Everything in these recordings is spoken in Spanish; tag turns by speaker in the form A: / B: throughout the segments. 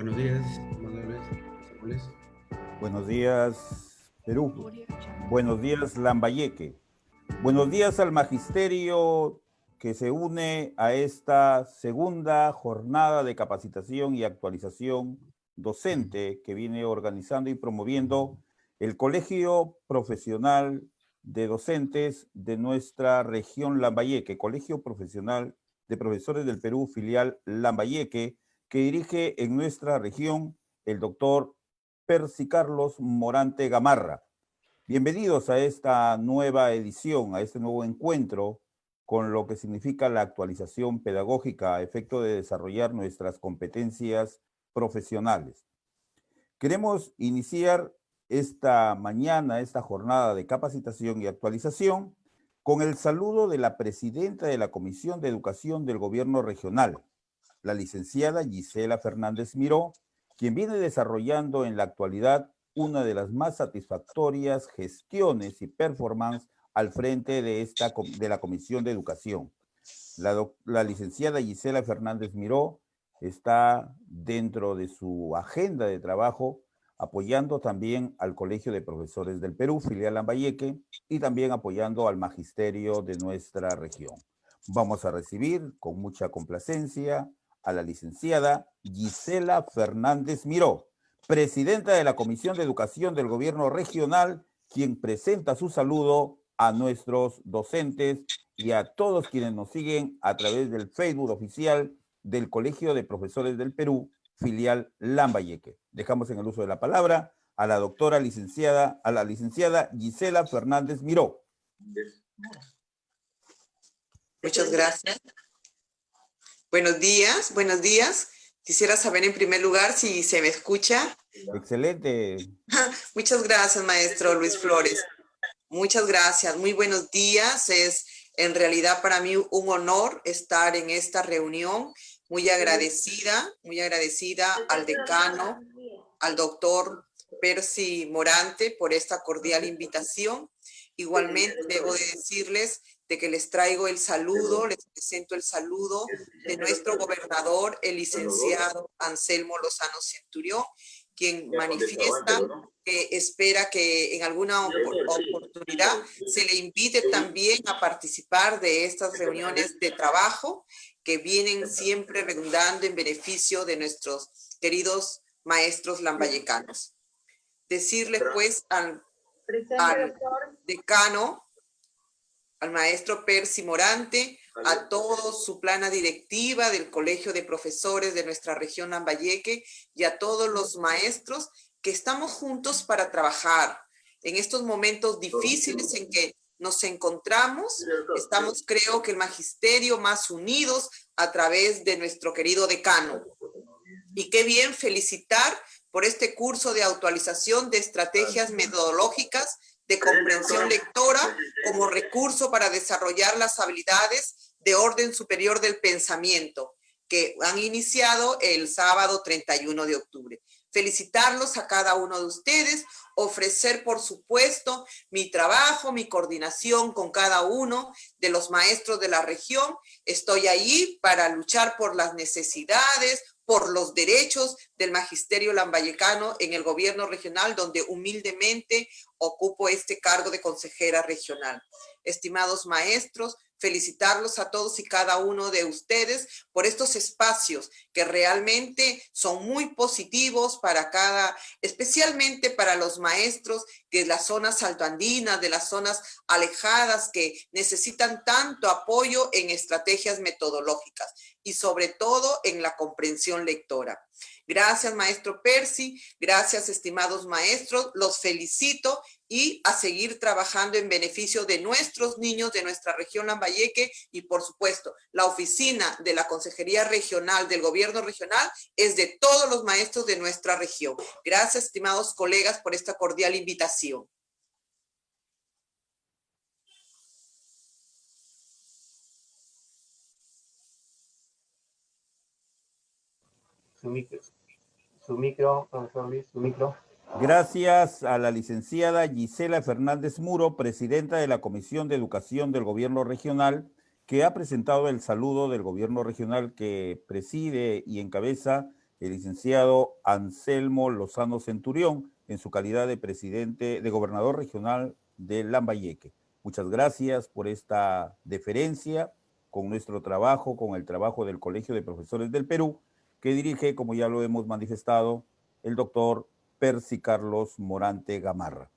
A: Buenos días, Manuel Samuels.
B: Buenos días, Perú. Buenos días, Lambayeque. Buenos días al magisterio que se une a esta segunda jornada de capacitación y actualización docente que viene organizando y promoviendo el Colegio Profesional de Docentes de nuestra región Lambayeque, Colegio Profesional de Profesores del Perú, filial Lambayeque, que dirige en nuestra región el doctor Percy Carlos Morante Gamarra. Bienvenidos a esta nueva edición, a este nuevo encuentro con lo que significa la actualización pedagógica a efecto de desarrollar nuestras competencias profesionales. Queremos iniciar esta mañana, esta jornada de capacitación y actualización, con el saludo de la presidenta de la Comisión de Educación del Gobierno Regional, la licenciada Gisela Fernández Miró, quien viene desarrollando en la actualidad una de las más satisfactorias gestiones y performance al frente de la Comisión de Educación. La licenciada Gisela Fernández Miró está dentro de su agenda de trabajo apoyando también al Colegio de Profesores del Perú, filial Lambayeque, y también apoyando al magisterio de nuestra región. Vamos a recibir con mucha complacencia a la licenciada Gisela Fernández Miró, presidenta de la Comisión de Educación del Gobierno Regional, quien presenta su saludo a nuestros docentes y a todos quienes nos siguen a través del Facebook oficial del Colegio de Profesores del Perú, filial Lambayeque. Dejamos en el uso de la palabra a la licenciada Gisela Fernández Miró.
C: Muchas gracias. Buenos días, buenos días. Quisiera saber en primer lugar si se me escucha.
B: Excelente.
C: Muchas gracias, maestro Luis Flores. Muchas gracias, muy buenos días. Es en realidad para mí un honor estar en esta reunión. Muy agradecida al decano, al doctor Percy Morante por esta cordial invitación. Igualmente debo de decirles de que les traigo el saludo, les presento el saludo de nuestro gobernador, el licenciado Anselmo Lozano Centurión, quien manifiesta que espera que en alguna oportunidad se le invite también a participar de estas reuniones de trabajo que vienen siempre redundando en beneficio de nuestros queridos maestros lambayecanos. Decirles pues al decano, al maestro Percy Morante, a toda su plana directiva del Colegio de Profesores de nuestra región Lambayeque y a todos los maestros que estamos juntos para trabajar en estos momentos difíciles en que nos encontramos. Estamos, creo que el magisterio más unidos a través de nuestro querido decano. Y qué bien felicitar por este curso de actualización de estrategias metodológicas de comprensión lectora como recurso para desarrollar las habilidades de orden superior del pensamiento que han iniciado el sábado 31 de octubre. Felicitarlos a cada uno de ustedes, ofrecer por supuesto mi trabajo, mi coordinación con cada uno de los maestros de la región. Estoy ahí para luchar por las necesidades, por los derechos del magisterio lambayecano en el gobierno regional, donde humildemente ocupo este cargo de consejera regional. Estimados maestros, felicitarlos a todos y cada uno de ustedes por estos espacios que realmente son muy positivos para especialmente para los maestros de las zonas altoandinas, de las zonas alejadas que necesitan tanto apoyo en estrategias metodológicas y sobre todo en la comprensión lectora. Gracias, maestro Percy. Gracias, estimados maestros. Los felicito y a seguir trabajando en beneficio de nuestros niños de nuestra región Lambayeque y, por supuesto, la oficina de la Consejería Regional del Gobierno Regional es de todos los maestros de nuestra región. Gracias, estimados colegas, por esta cordial invitación.
D: Su micro, profesor Luis, su micro.
B: Gracias a la licenciada Gisela Fernández Muro, presidenta de la Comisión de Educación del Gobierno Regional, que ha presentado el saludo del Gobierno Regional que preside y encabeza el licenciado Anselmo Lozano Centurión, en su calidad de presidente, de gobernador regional de Lambayeque. Muchas gracias por esta deferencia con nuestro trabajo, con el trabajo del Colegio de Profesores del Perú, que dirige, como ya lo hemos manifestado, el doctor Percy Carlos Morante Gamarra.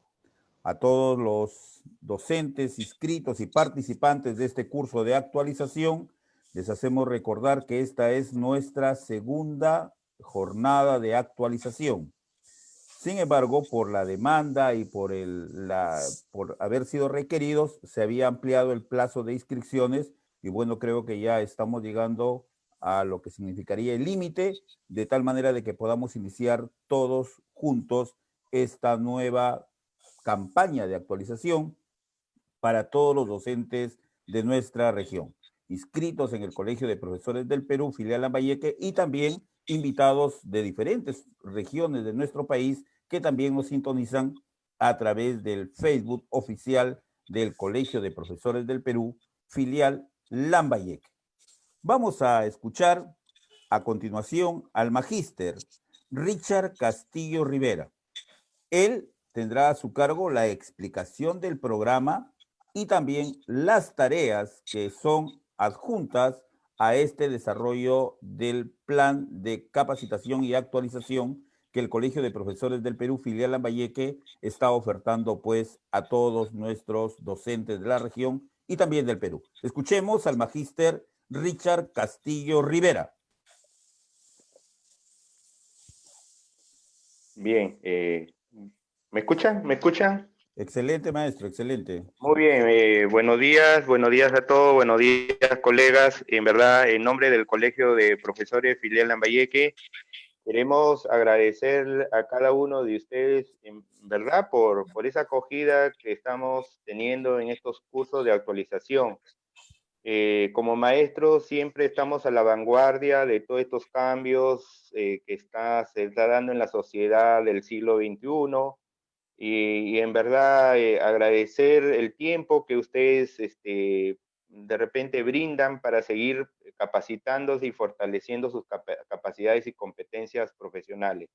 B: A todos los docentes inscritos y participantes de este curso de actualización, les hacemos recordar que esta es nuestra segunda jornada de actualización. Sin embargo, por la demanda y por haber sido requeridos, se había ampliado el plazo de inscripciones y bueno, creo que ya estamos llegando a lo que significaría el límite, de tal manera de que podamos iniciar todos juntos esta nueva campaña de actualización para todos los docentes de nuestra región, inscritos en el Colegio de Profesores del Perú, filial Lambayeque, y también invitados de diferentes regiones de nuestro país que también nos sintonizan a través del Facebook oficial del Colegio de Profesores del Perú, filial Lambayeque. Vamos a escuchar a continuación al magíster Richard Castillo Rivera. Él tendrá a su cargo la explicación del programa y también las tareas que son adjuntas a este desarrollo del plan de capacitación y actualización que el Colegio de Profesores del Perú, filial Lambayeque, está ofertando pues a todos nuestros docentes de la región y también del Perú. Escuchemos al magíster Richard Castillo Rivera.
E: Bien, ¿me escuchan? ¿Me escuchan?
B: Excelente, maestro, excelente.
E: Muy bien, buenos días a todos, buenos días, colegas. En verdad, en nombre del Colegio de Profesores Filial Lambayeque, queremos agradecer a cada uno de ustedes, en verdad, por esa acogida que estamos teniendo en estos cursos de actualización. Como maestros siempre estamos a la vanguardia de todos estos cambios que se está dando en la sociedad del siglo XXI. Y en verdad agradecer el tiempo que ustedes de repente brindan para seguir capacitándose y fortaleciendo sus capacidades y competencias profesionales.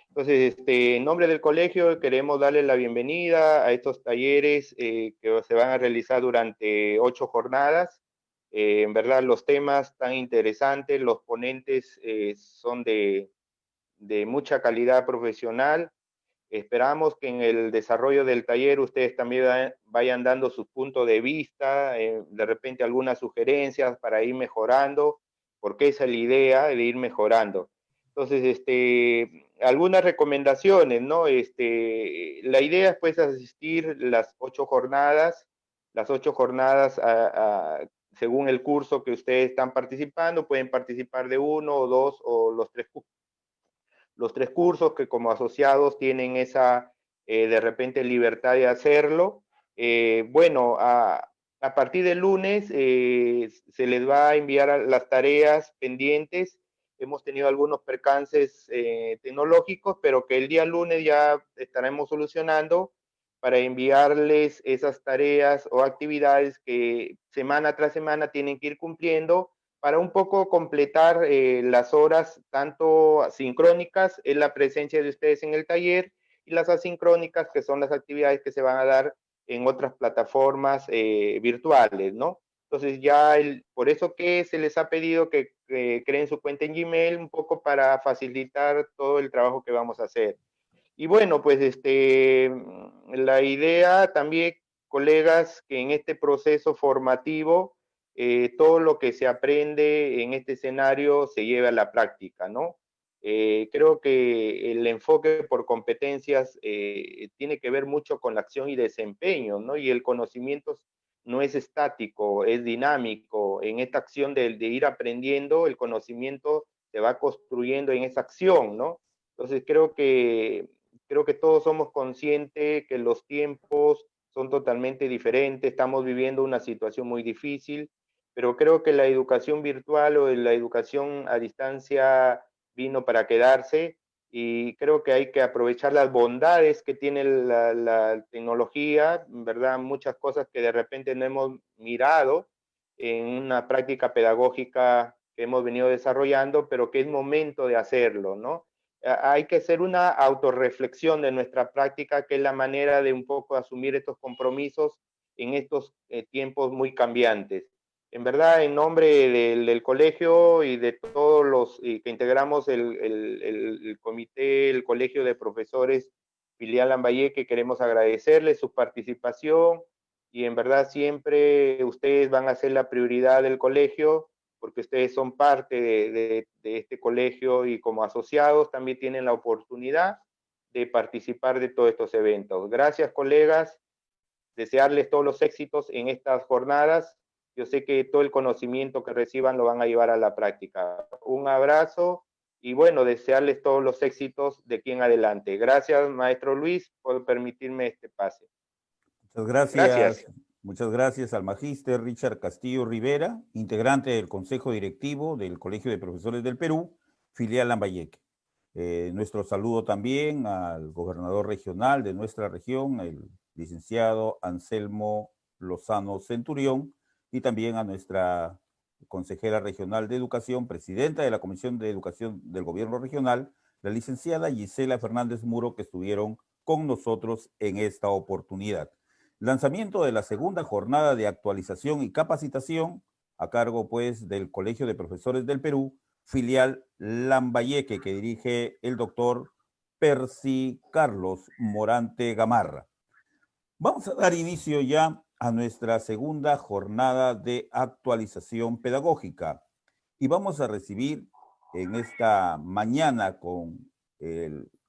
E: Entonces, en nombre del colegio queremos darle la bienvenida a estos talleres que se van a realizar durante 8 jornadas. En verdad los temas tan interesantes, los ponentes son de mucha calidad profesional. Esperamos que en el desarrollo del taller ustedes también vayan dando sus puntos de vista, de repente algunas sugerencias para ir mejorando, porque esa es la idea de ir mejorando. Entonces, algunas recomendaciones, ¿no? La idea es pues asistir las 8 jornadas, según el curso que ustedes están participando, pueden participar de 1 o 2 o los 3 cursos que como asociados tienen esa, de repente, libertad de hacerlo. Bueno, a partir del lunes se les va a enviar las tareas pendientes. Hemos tenido algunos percances tecnológicos, pero que el día lunes ya estaremos solucionando para enviarles esas tareas o actividades que semana tras semana tienen que ir cumpliendo para un poco completar las horas tanto sincrónicas, en la presencia de ustedes en el taller, y las asincrónicas, que son las actividades que se van a dar en otras plataformas virtuales, ¿no? Entonces por eso que se les ha pedido que creen su cuenta en Gmail, un poco para facilitar todo el trabajo que vamos a hacer. Y bueno, pues la idea también, colegas, que en este proceso formativo, todo lo que se aprende en este escenario se lleve a la práctica, ¿no? Creo que el enfoque por competencias tiene que ver mucho con la acción y desempeño, ¿no? Y el conocimiento no es estático, es dinámico. En esta acción de ir aprendiendo, el conocimiento se va construyendo en esa acción, ¿no? Entonces creo que todos somos conscientes que los tiempos son totalmente diferentes, estamos viviendo una situación muy difícil, pero creo que la educación virtual o la educación a distancia vino para quedarse, y creo que hay que aprovechar las bondades que tiene la tecnología, ¿verdad? Muchas cosas que de repente no hemos mirado en una práctica pedagógica que hemos venido desarrollando, pero que es momento de hacerlo, ¿no? Hay que hacer una autorreflexión de nuestra práctica, que es la manera de un poco asumir estos compromisos en estos tiempos muy cambiantes. En verdad, en nombre del colegio y de todos los que integramos el comité, el colegio de profesores filial Lambayeque, queremos agradecerles su participación, y en verdad siempre ustedes van a ser la prioridad del colegio, porque ustedes son parte de este colegio, y como asociados también tienen la oportunidad de participar de todos estos eventos. Gracias, colegas. Desearles todos los éxitos en estas jornadas. Yo sé que todo el conocimiento que reciban lo van a llevar a la práctica. Un abrazo y bueno, desearles todos los éxitos de aquí en adelante. Gracias, maestro Luis, por permitirme este pase.
B: Muchas gracias.
E: Gracias.
B: Muchas gracias al magíster Richard Castillo Rivera, integrante del Consejo Directivo del Colegio de Profesores del Perú, filial Lambayeque. Nuestro saludo también al gobernador regional de nuestra región, el licenciado Anselmo Lozano Centurión, y también a nuestra consejera regional de Educación, presidenta de la Comisión de Educación del Gobierno Regional, la licenciada Gisela Fernández Muro, que estuvieron con nosotros en esta oportunidad. Lanzamiento de la segunda jornada de actualización y capacitación a cargo, pues, del Colegio de Profesores del Perú, filial Lambayeque, que dirige el doctor Percy Carlos Morante Gamarra. Vamos a dar inicio ya a nuestra segunda jornada de actualización pedagógica y vamos a recibir en esta mañana con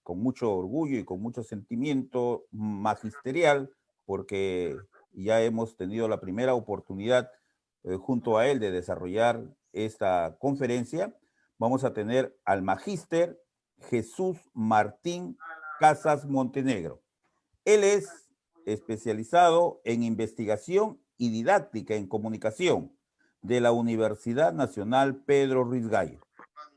B: mucho orgullo y con mucho sentimiento magisterial, porque ya hemos tenido la primera oportunidad junto a él de desarrollar esta conferencia. Vamos a tener al magíster Jesús Martín Casas Montenegro. Él es especializado en investigación y didáctica en comunicación de la Universidad Nacional Pedro Ruiz Gallo.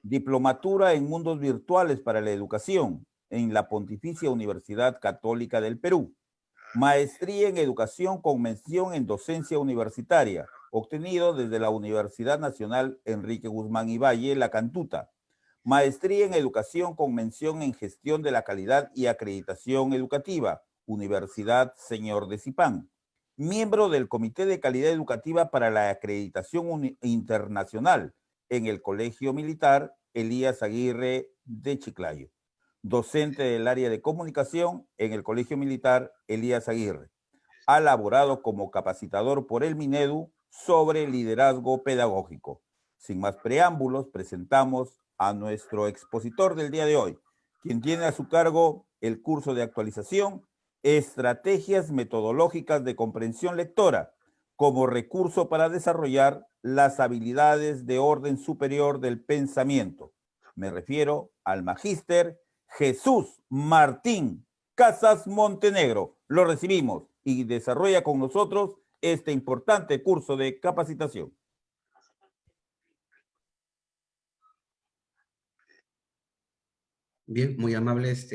B: Diplomatura en mundos virtuales para la educación en la Pontificia Universidad Católica del Perú. Maestría en educación con mención en docencia universitaria, obtenido desde la Universidad Nacional Enrique Guzmán y Valle, La Cantuta. Maestría en educación con mención en gestión de la calidad y acreditación educativa, Universidad Señor de Zipán. Miembro del Comité de Calidad Educativa para la Acreditación Internacional en el Colegio Militar Elías Aguirre de Chiclayo. Docente del área de comunicación en el Colegio Militar Elías Aguirre. Ha laborado como capacitador por el Minedu sobre liderazgo pedagógico. Sin más preámbulos, presentamos a nuestro expositor del día de hoy, quien tiene a su cargo el curso de actualización Estrategias Metodológicas de Comprensión Lectora como recurso para desarrollar las habilidades de orden superior del pensamiento. Me refiero al magíster Jesús Martín Casas Montenegro. Lo recibimos y desarrolla con nosotros este importante curso de capacitación.
A: Bien, muy amables,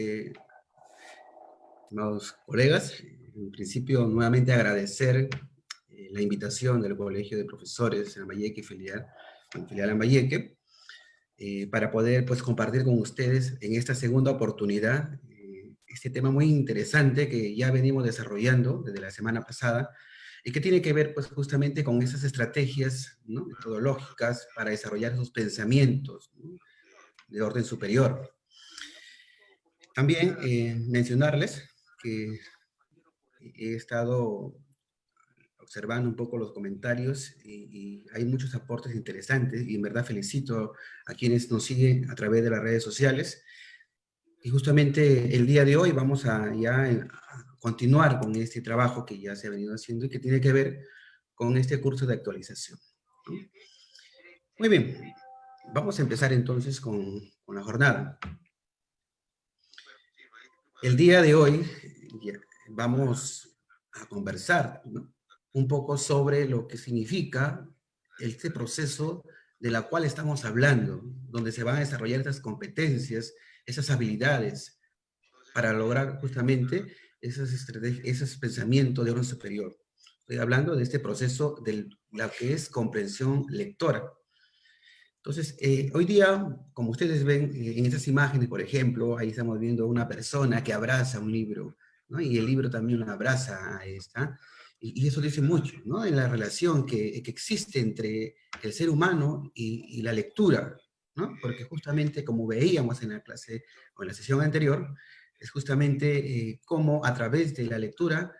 A: estimados colegas. En principio, nuevamente agradecer la invitación del Colegio de Profesores Lambayeque, filial Lambayeque, para poder, pues, compartir con ustedes en esta segunda oportunidad este tema muy interesante que ya venimos desarrollando desde la semana pasada y que tiene que ver, pues, justamente con esas estrategias, ¿no?, metodológicas para desarrollar esos pensamientos, ¿no?, de orden superior. También mencionarles que he estado observando un poco los comentarios y hay muchos aportes interesantes y en verdad felicito a quienes nos siguen a través de las redes sociales. Y justamente el día de hoy vamos a continuar con este trabajo que ya se ha venido haciendo y que tiene que ver con este curso de actualización. Muy bien, vamos a empezar entonces con la jornada. El día de hoy vamos a conversar, ¿no?, un poco sobre lo que significa este proceso de la cual estamos hablando, donde se van a desarrollar estas competencias, esas habilidades, para lograr justamente esos pensamientos de orden superior. Estoy hablando de este proceso de lo que es comprensión lectora. Entonces, hoy día, como ustedes ven en estas imágenes, por ejemplo, ahí estamos viendo una persona que abraza un libro, ¿no? Y el libro también lo abraza a esta. Y eso dice mucho, ¿no? En la relación que existe entre el ser humano y la lectura, ¿no? Porque justamente como veíamos en la clase o en la sesión anterior, es justamente cómo a través de la lectura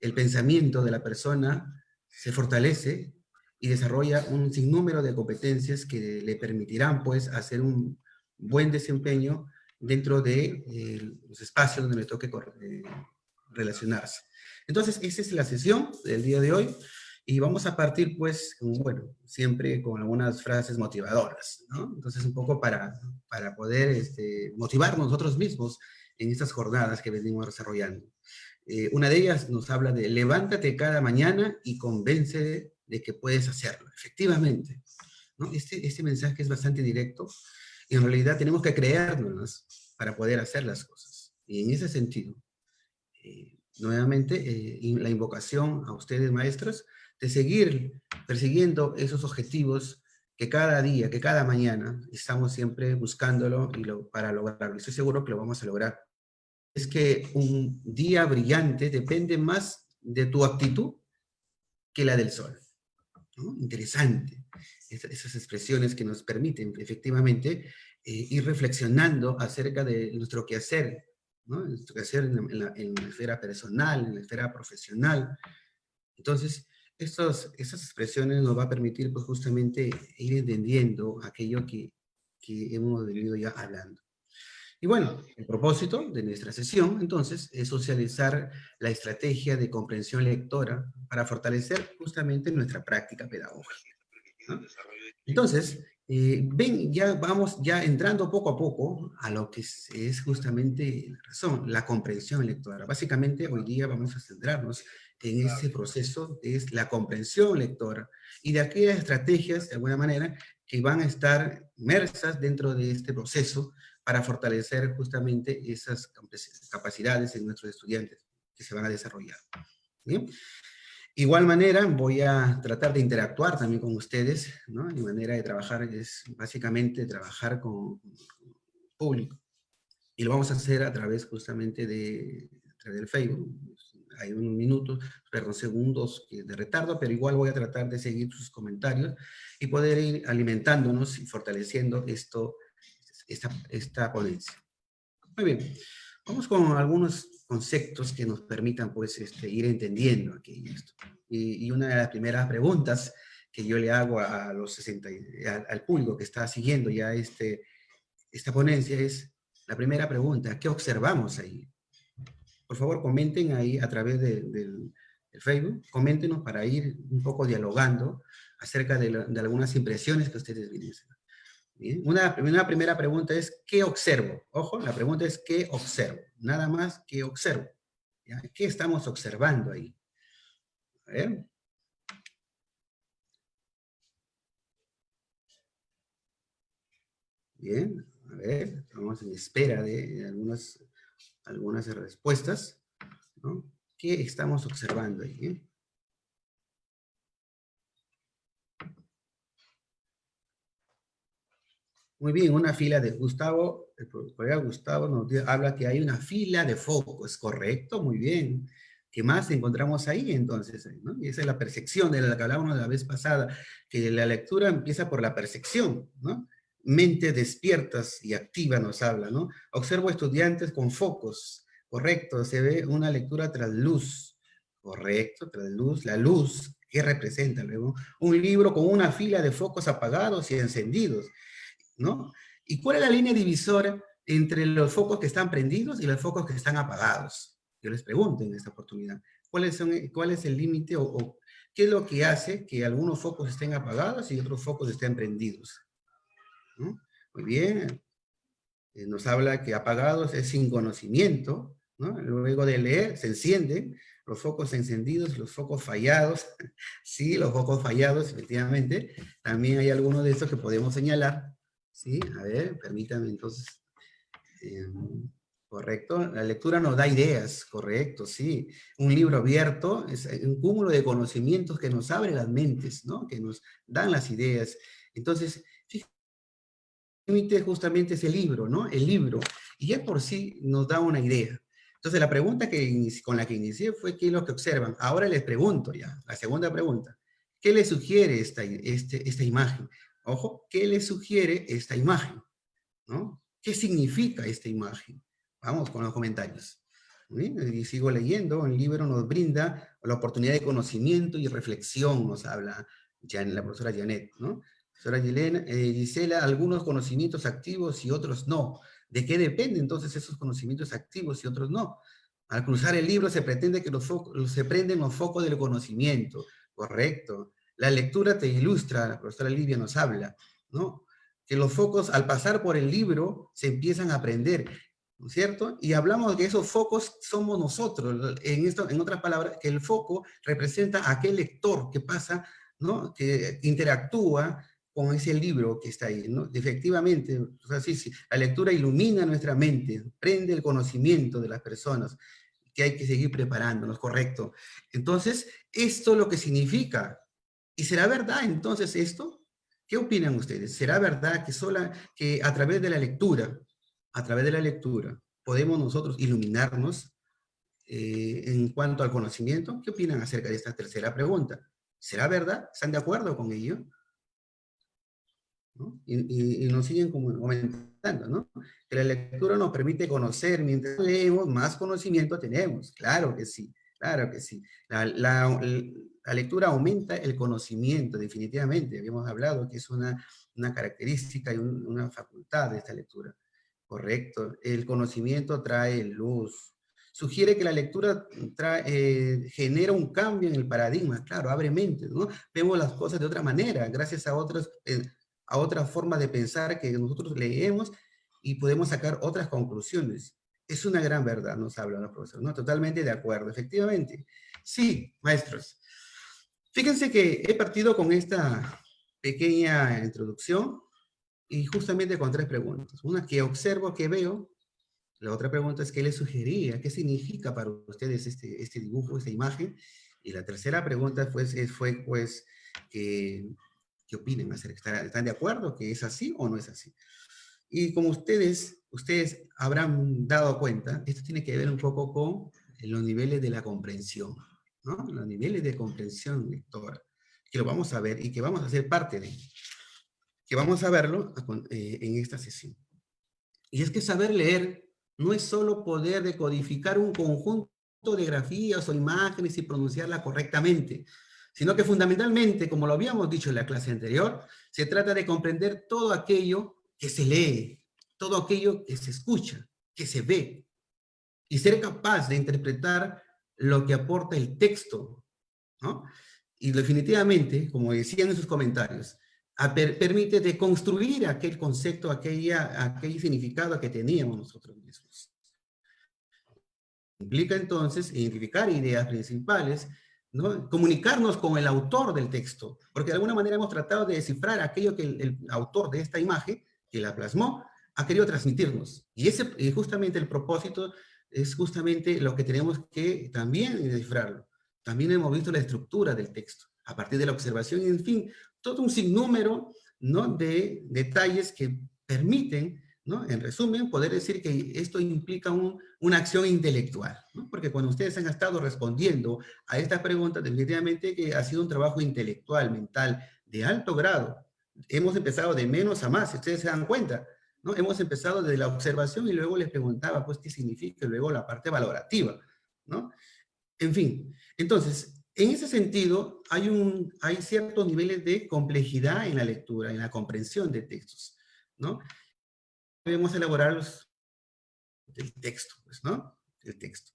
A: el pensamiento de la persona se fortalece y desarrolla un sinnúmero de competencias que le permitirán, pues, hacer un buen desempeño dentro de los espacios donde le toque relacionarse. Entonces, esa es la sesión del día de hoy y vamos a partir, pues, bueno, siempre con algunas frases motivadoras, ¿no? Entonces, un poco para poder motivarnos nosotros mismos en estas jornadas que venimos desarrollando. Una de ellas nos habla de levántate cada mañana y convence de que puedes hacerlo. Efectivamente, ¿no? Este mensaje es bastante directo y en realidad tenemos que creérnoslas para poder hacer las cosas. Y en ese sentido, nuevamente, la invocación a ustedes, maestros, de seguir persiguiendo esos objetivos que cada día, que cada mañana estamos siempre buscándolo para lograrlo. Estoy seguro que lo vamos a lograr. Es que un día brillante depende más de tu actitud que la del sol, ¿no? Interesante. Esas expresiones que nos permiten efectivamente ir reflexionando acerca de nuestro quehacer, ¿no? Nuestro quehacer en la esfera personal, en la esfera profesional. Entonces, esas expresiones nos va a permitir pues, justamente ir entendiendo aquello que hemos venido ya hablando. Y bueno, el propósito de nuestra sesión, entonces, es socializar la estrategia de comprensión lectora para fortalecer justamente nuestra práctica pedagógica, ¿no? Entonces, ven, ya vamos ya entrando poco a poco a lo que es justamente la razón, la comprensión lectora. Básicamente, hoy día vamos a centrarnos en ese proceso, es la comprensión lectora, y de aquellas estrategias, de alguna manera, que van a estar inmersas dentro de este proceso para fortalecer justamente esas capacidades en nuestros estudiantes que se van a desarrollar. ¿Bien? Igual manera, voy a tratar de interactuar también con ustedes, ¿no? Mi manera de trabajar es básicamente trabajar con público. Y lo vamos a hacer a través justamente del Facebook. Hay unos minutos, perdón, segundos de retardo, pero igual voy a tratar de seguir sus comentarios y poder ir alimentándonos y fortaleciendo esta ponencia. Muy bien, vamos con algunos conceptos que nos permitan pues ir entendiendo aquí esto. Y una de las primeras preguntas que yo le hago a los al público que está siguiendo ya esta ponencia es, la primera pregunta, ¿qué observamos ahí? Por favor, comenten ahí a través del Facebook, coméntenos para ir un poco dialogando acerca de algunas impresiones que ustedes vienen. Bien. Una primera pregunta es, ¿qué observo? Ojo, la pregunta es, ¿qué observo? Nada más, ¿qué observo? ¿Ya? ¿Qué estamos observando ahí? A ver. Bien, a ver, estamos en espera de algunas respuestas, ¿no? ¿Qué estamos observando ahí? Muy bien, una fila de Gustavo, el colega Gustavo habla que hay una fila de focos, ¿correcto? Muy bien. ¿Qué más encontramos ahí entonces? ¿No? Y esa es la percepción de la que hablábamos la vez pasada, que la lectura empieza por la percepción, ¿no? Mente despiertas y activa nos habla, ¿no? Observo estudiantes con focos, correcto, se ve una lectura tras luz, correcto, tras luz, la luz, ¿qué representa luego? Un libro con una fila de focos apagados y encendidos, ¿no? ¿Y cuál es la línea divisora entre los focos que están prendidos y los focos que están apagados? Yo les pregunto en esta oportunidad, ¿cuál es el límite o qué es lo que hace que algunos focos estén apagados y otros focos estén prendidos? ¿No? Muy bien, nos habla que apagados es sin conocimiento, ¿no? Luego de leer se encienden los focos encendidos, los focos fallados. Sí, los focos fallados, efectivamente. También hay algunos de estos que podemos señalar. Sí, a ver, permítanme entonces. Correcto, la lectura nos da ideas, correcto, sí. Un libro abierto es un cúmulo de conocimientos que nos abre las mentes, ¿no? Que nos dan las ideas. Entonces, fíjense límite justamente es el libro, ¿no? El libro. Y ya por sí nos da una idea. Entonces, la pregunta con la que inicié fue qué es lo que observan. Ahora les pregunto ya, la segunda pregunta. ¿Qué les sugiere esta imagen? Ojo, ¿qué les sugiere esta imagen? ¿No? ¿Qué significa esta imagen? Vamos con los comentarios. ¿Sí? Y sigo leyendo, el libro nos brinda la oportunidad de conocimiento y reflexión, nos habla la profesora Janet, ¿no? Profesora Gisela, algunos conocimientos activos y otros no. ¿De qué dependen entonces esos conocimientos activos y otros no? Al cruzar el libro se pretende que se prenden los focos del conocimiento, correcto. La lectura te ilustra, la profesora Livia nos habla, ¿no? Que los focos al pasar por el libro se empiezan a aprender, ¿no es cierto? Y hablamos de esos focos somos nosotros, en otras palabras, que el foco representa a aquel lector que pasa, ¿no? Que interactúa con ese libro que está ahí, ¿no? Efectivamente, o sea, sí, la lectura ilumina nuestra mente, prende el conocimiento de las personas, que hay que seguir preparándonos, correcto. Entonces, esto es lo que significa. ¿Y será verdad entonces esto? ¿Qué opinan ustedes? ¿Será verdad que a través de la lectura, podemos nosotros iluminarnos en cuanto al conocimiento? ¿Qué opinan acerca de esta tercera pregunta? ¿Será verdad? ¿Están de acuerdo con ello? ¿No? Y nos siguen comentando, ¿no? Que la lectura nos permite conocer, mientras leemos, más conocimiento tenemos. Claro que sí, claro que sí. La lectura aumenta el conocimiento, definitivamente. Habíamos hablado que es una característica y una facultad de esta lectura. Correcto. El conocimiento trae luz. Sugiere que la lectura genera un cambio en el paradigma. Claro, abre mentes, ¿no? Vemos las cosas de otra manera, gracias a otra forma de pensar que nosotros leemos y podemos sacar otras conclusiones. Es una gran verdad, nos habla la profesora, ¿no? Totalmente de acuerdo, efectivamente. Sí, maestros. Fíjense que he partido con esta pequeña introducción y justamente con tres preguntas. Una, ¿qué observo, qué veo? La otra pregunta es, ¿qué les sugería? ¿Qué significa para ustedes este dibujo, esta imagen? Y la tercera pregunta fue ¿qué opinan acerca? ¿Están de acuerdo que es así o no es así? Y como ustedes habrán dado cuenta, esto tiene que ver un poco con los niveles de la comprensión, ¿no? Los niveles de comprensión lectora, que lo vamos a ver y que vamos a hacer parte de, que vamos a verlo en esta sesión. Y es que saber leer no es solo poder decodificar un conjunto de grafías o imágenes y pronunciarla correctamente, sino que fundamentalmente, como lo habíamos dicho en la clase anterior, se trata de comprender todo aquello que se lee, todo aquello que se escucha, que se ve, y ser capaz de interpretar lo que aporta el texto, ¿no? Y definitivamente, como decían en sus comentarios, permite deconstruir aquel concepto, aquel significado que teníamos nosotros mismos. Implica entonces identificar ideas principales, ¿no? Comunicarnos con el autor del texto, porque de alguna manera hemos tratado de descifrar aquello que el autor de esta imagen, que la plasmó, ha querido transmitirnos. Y justamente el propósito es justamente lo que tenemos que también descifrarlo. También hemos visto la estructura del texto, a partir de la observación, y en fin, todo un sinnúmero, ¿no?, de detalles que permiten, ¿no?, en resumen, poder decir que esto implica una acción intelectual, ¿no? Porque cuando ustedes han estado respondiendo a estas preguntas, definitivamente que ha sido un trabajo intelectual, mental, de alto grado. Hemos empezado de menos a más, si ustedes se dan cuenta, ¿no? Hemos empezado desde la observación y luego les preguntaba, pues, qué significa, y luego la parte valorativa, ¿no? En fin, entonces, en ese sentido, hay ciertos niveles de complejidad en la lectura, en la comprensión de textos, ¿no? Debemos elaborar el texto, pues, ¿no? El texto.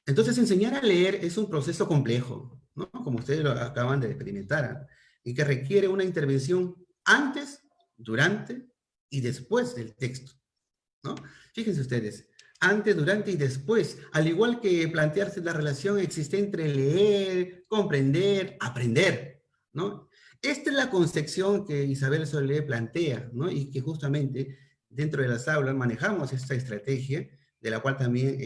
A: Entonces, enseñar a leer es un proceso complejo, ¿no? Como ustedes lo acaban de experimentar, y que requiere una intervención antes, durante y después del texto, ¿no? Fíjense ustedes, antes, durante y después, al igual que plantearse la relación existente entre leer, comprender, aprender, ¿no? Esta es la concepción que Isabel Solé plantea, ¿no? Y que justamente dentro de las aulas manejamos esta estrategia, de la cual también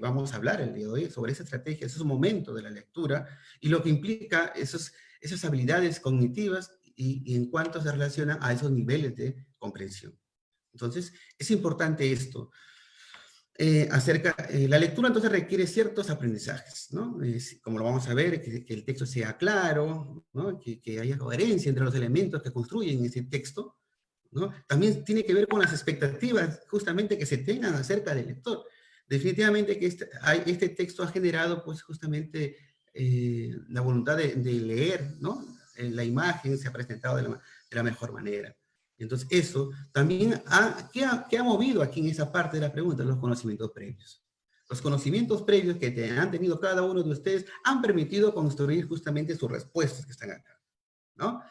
A: vamos a hablar el día de hoy, sobre esa estrategia, esos momentos de la lectura, y lo que implica esas habilidades cognitivas y en cuanto se relaciona a esos niveles de comprensión. Entonces, es importante esto. La lectura entonces requiere ciertos aprendizajes, ¿no? Como lo vamos a ver, que el texto sea claro, ¿no? Que haya coherencia entre los elementos que construyen ese texto, ¿no? También tiene que ver con las expectativas justamente que se tengan acerca del lector. Definitivamente que este texto ha generado pues justamente la voluntad de leer, ¿no? La imagen se ha presentado de la mejor manera. Entonces eso también ¿qué ha movido aquí en esa parte de la pregunta? Los conocimientos previos. Los conocimientos previos que han tenido cada uno de ustedes han permitido construir justamente sus respuestas que están acá, ¿no?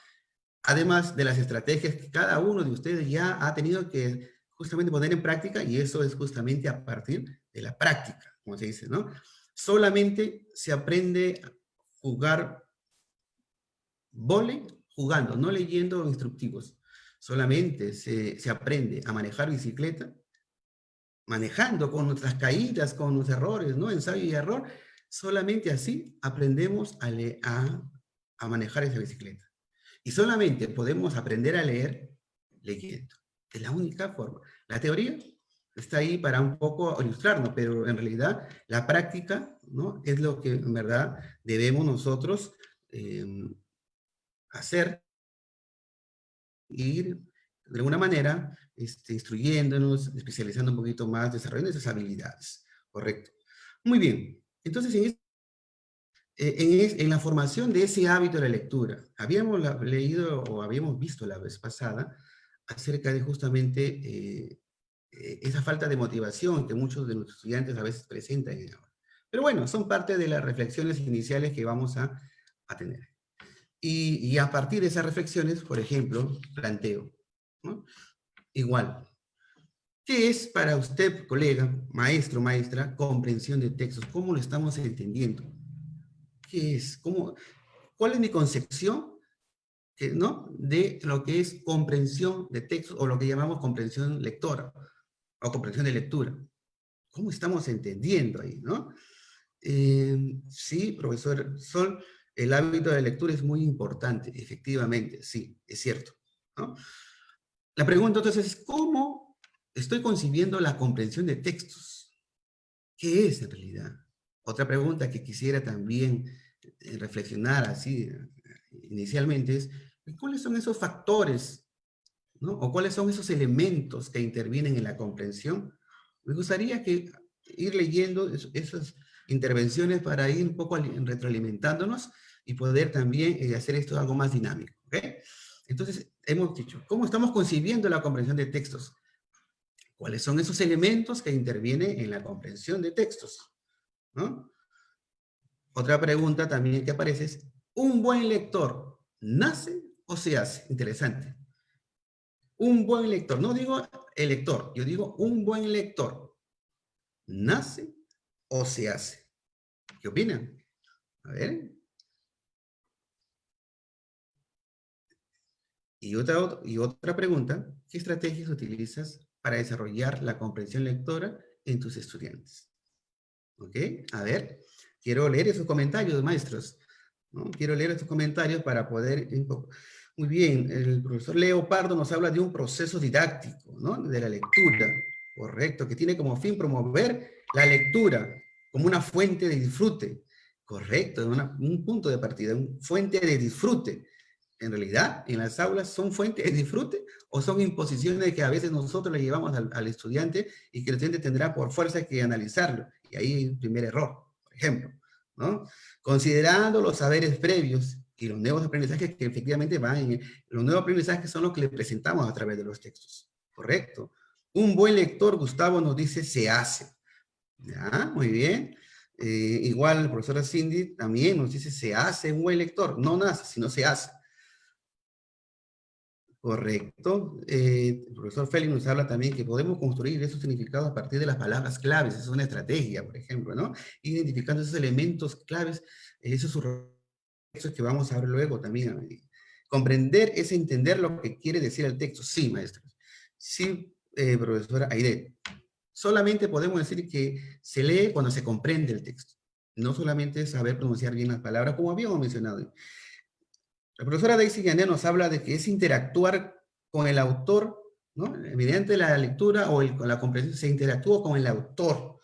A: Además de las estrategias que cada uno de ustedes ya ha tenido que justamente poner en práctica, y eso es justamente a partir de la práctica, como se dice, ¿no? Solamente se aprende a jugar vóley jugando, no leyendo instructivos. Solamente se aprende a manejar bicicleta, manejando con nuestras caídas, con los errores, ¿no? Ensayo y error. Solamente así aprendemos a manejar esa bicicleta. Y solamente podemos aprender a leer leyendo. Es la única forma. La teoría está ahí para un poco ilustrarnos, pero en realidad la práctica, ¿no? Es lo que en verdad debemos nosotros hacer, ir de alguna manera instruyéndonos, especializando un poquito más, desarrollando esas habilidades. Correcto. Muy bien. Entonces, en la formación de ese hábito de la lectura, habíamos leído o habíamos visto la vez pasada acerca de justamente esa falta de motivación que muchos de nuestros estudiantes a veces presentan en ahora. Pero bueno, son parte de las reflexiones iniciales que vamos a tener. Y a partir de esas reflexiones, por ejemplo, planteo, ¿no? Igual, ¿qué es para usted, colega, maestro, maestra, comprensión de textos? ¿Cómo lo estamos entendiendo? ¿Qué es? ¿Cuál es mi concepción, ¿no? de lo que es comprensión de textos o lo que llamamos comprensión lectora o comprensión de lectura? ¿Cómo estamos entendiendo ahí, no? Sí, profesor Sol, el hábito de lectura es muy importante, efectivamente, sí, es cierto, ¿no? La pregunta entonces es, ¿cómo estoy concibiendo la comprensión de textos? ¿Qué es en realidad? Otra pregunta que quisiera también reflexionar así inicialmente es, ¿cuáles son esos factores, ¿no? O cuáles son esos elementos que intervienen en la comprensión? Me gustaría ir leyendo esas intervenciones para ir un poco retroalimentándonos y poder también hacer esto algo más dinámico, ¿ok? Entonces, hemos dicho, ¿cómo estamos concibiendo la comprensión de textos? ¿Cuáles son esos elementos que intervienen en la comprensión de textos? ¿No? Otra pregunta también que aparece es, ¿un buen lector nace o se hace? Interesante. Un buen lector, no digo el lector, yo digo un buen lector, ¿nace o se hace? ¿Qué opinan? A ver. Y otra pregunta, ¿qué estrategias utilizas para desarrollar la comprensión lectora en tus estudiantes? ¿Ok? A ver, quiero leer esos comentarios, maestros, ¿no? Quiero leer estos comentarios para poder... Muy bien, el profesor Leo Pardo nos habla de un proceso didáctico, ¿no? De la lectura, correcto, que tiene como fin promover la lectura como una fuente de disfrute, correcto, un punto de partida, una fuente de disfrute. En realidad, en las aulas son fuentes de disfrute o son imposiciones que a veces nosotros le llevamos al estudiante y que el estudiante tendrá por fuerza que analizarlo. Y ahí hay un primer error, por ejemplo, ¿no? Considerando los saberes previos y los nuevos aprendizajes que efectivamente los nuevos aprendizajes son los que le presentamos a través de los textos, ¿correcto? Un buen lector, Gustavo nos dice, se hace. ¿Ya? Muy bien. Igual la profesora Cindy también nos dice, se hace un buen lector. No nace, sino se hace. Correcto. El profesor Félix nos habla también que podemos construir esos significados a partir de las palabras claves. Es una estrategia, por ejemplo, ¿no? Identificando esos elementos claves, esos que vamos a ver luego también. Comprender es entender lo que quiere decir el texto. Sí, maestro. Sí, profesora Aide. Solamente podemos decir que se lee cuando se comprende el texto. No solamente saber pronunciar bien las palabras, como habíamos mencionado. La profesora Daisy Llané nos habla de que es interactuar con el autor ¿no? Mediante la lectura o con la comprensión se interactúa con el autor,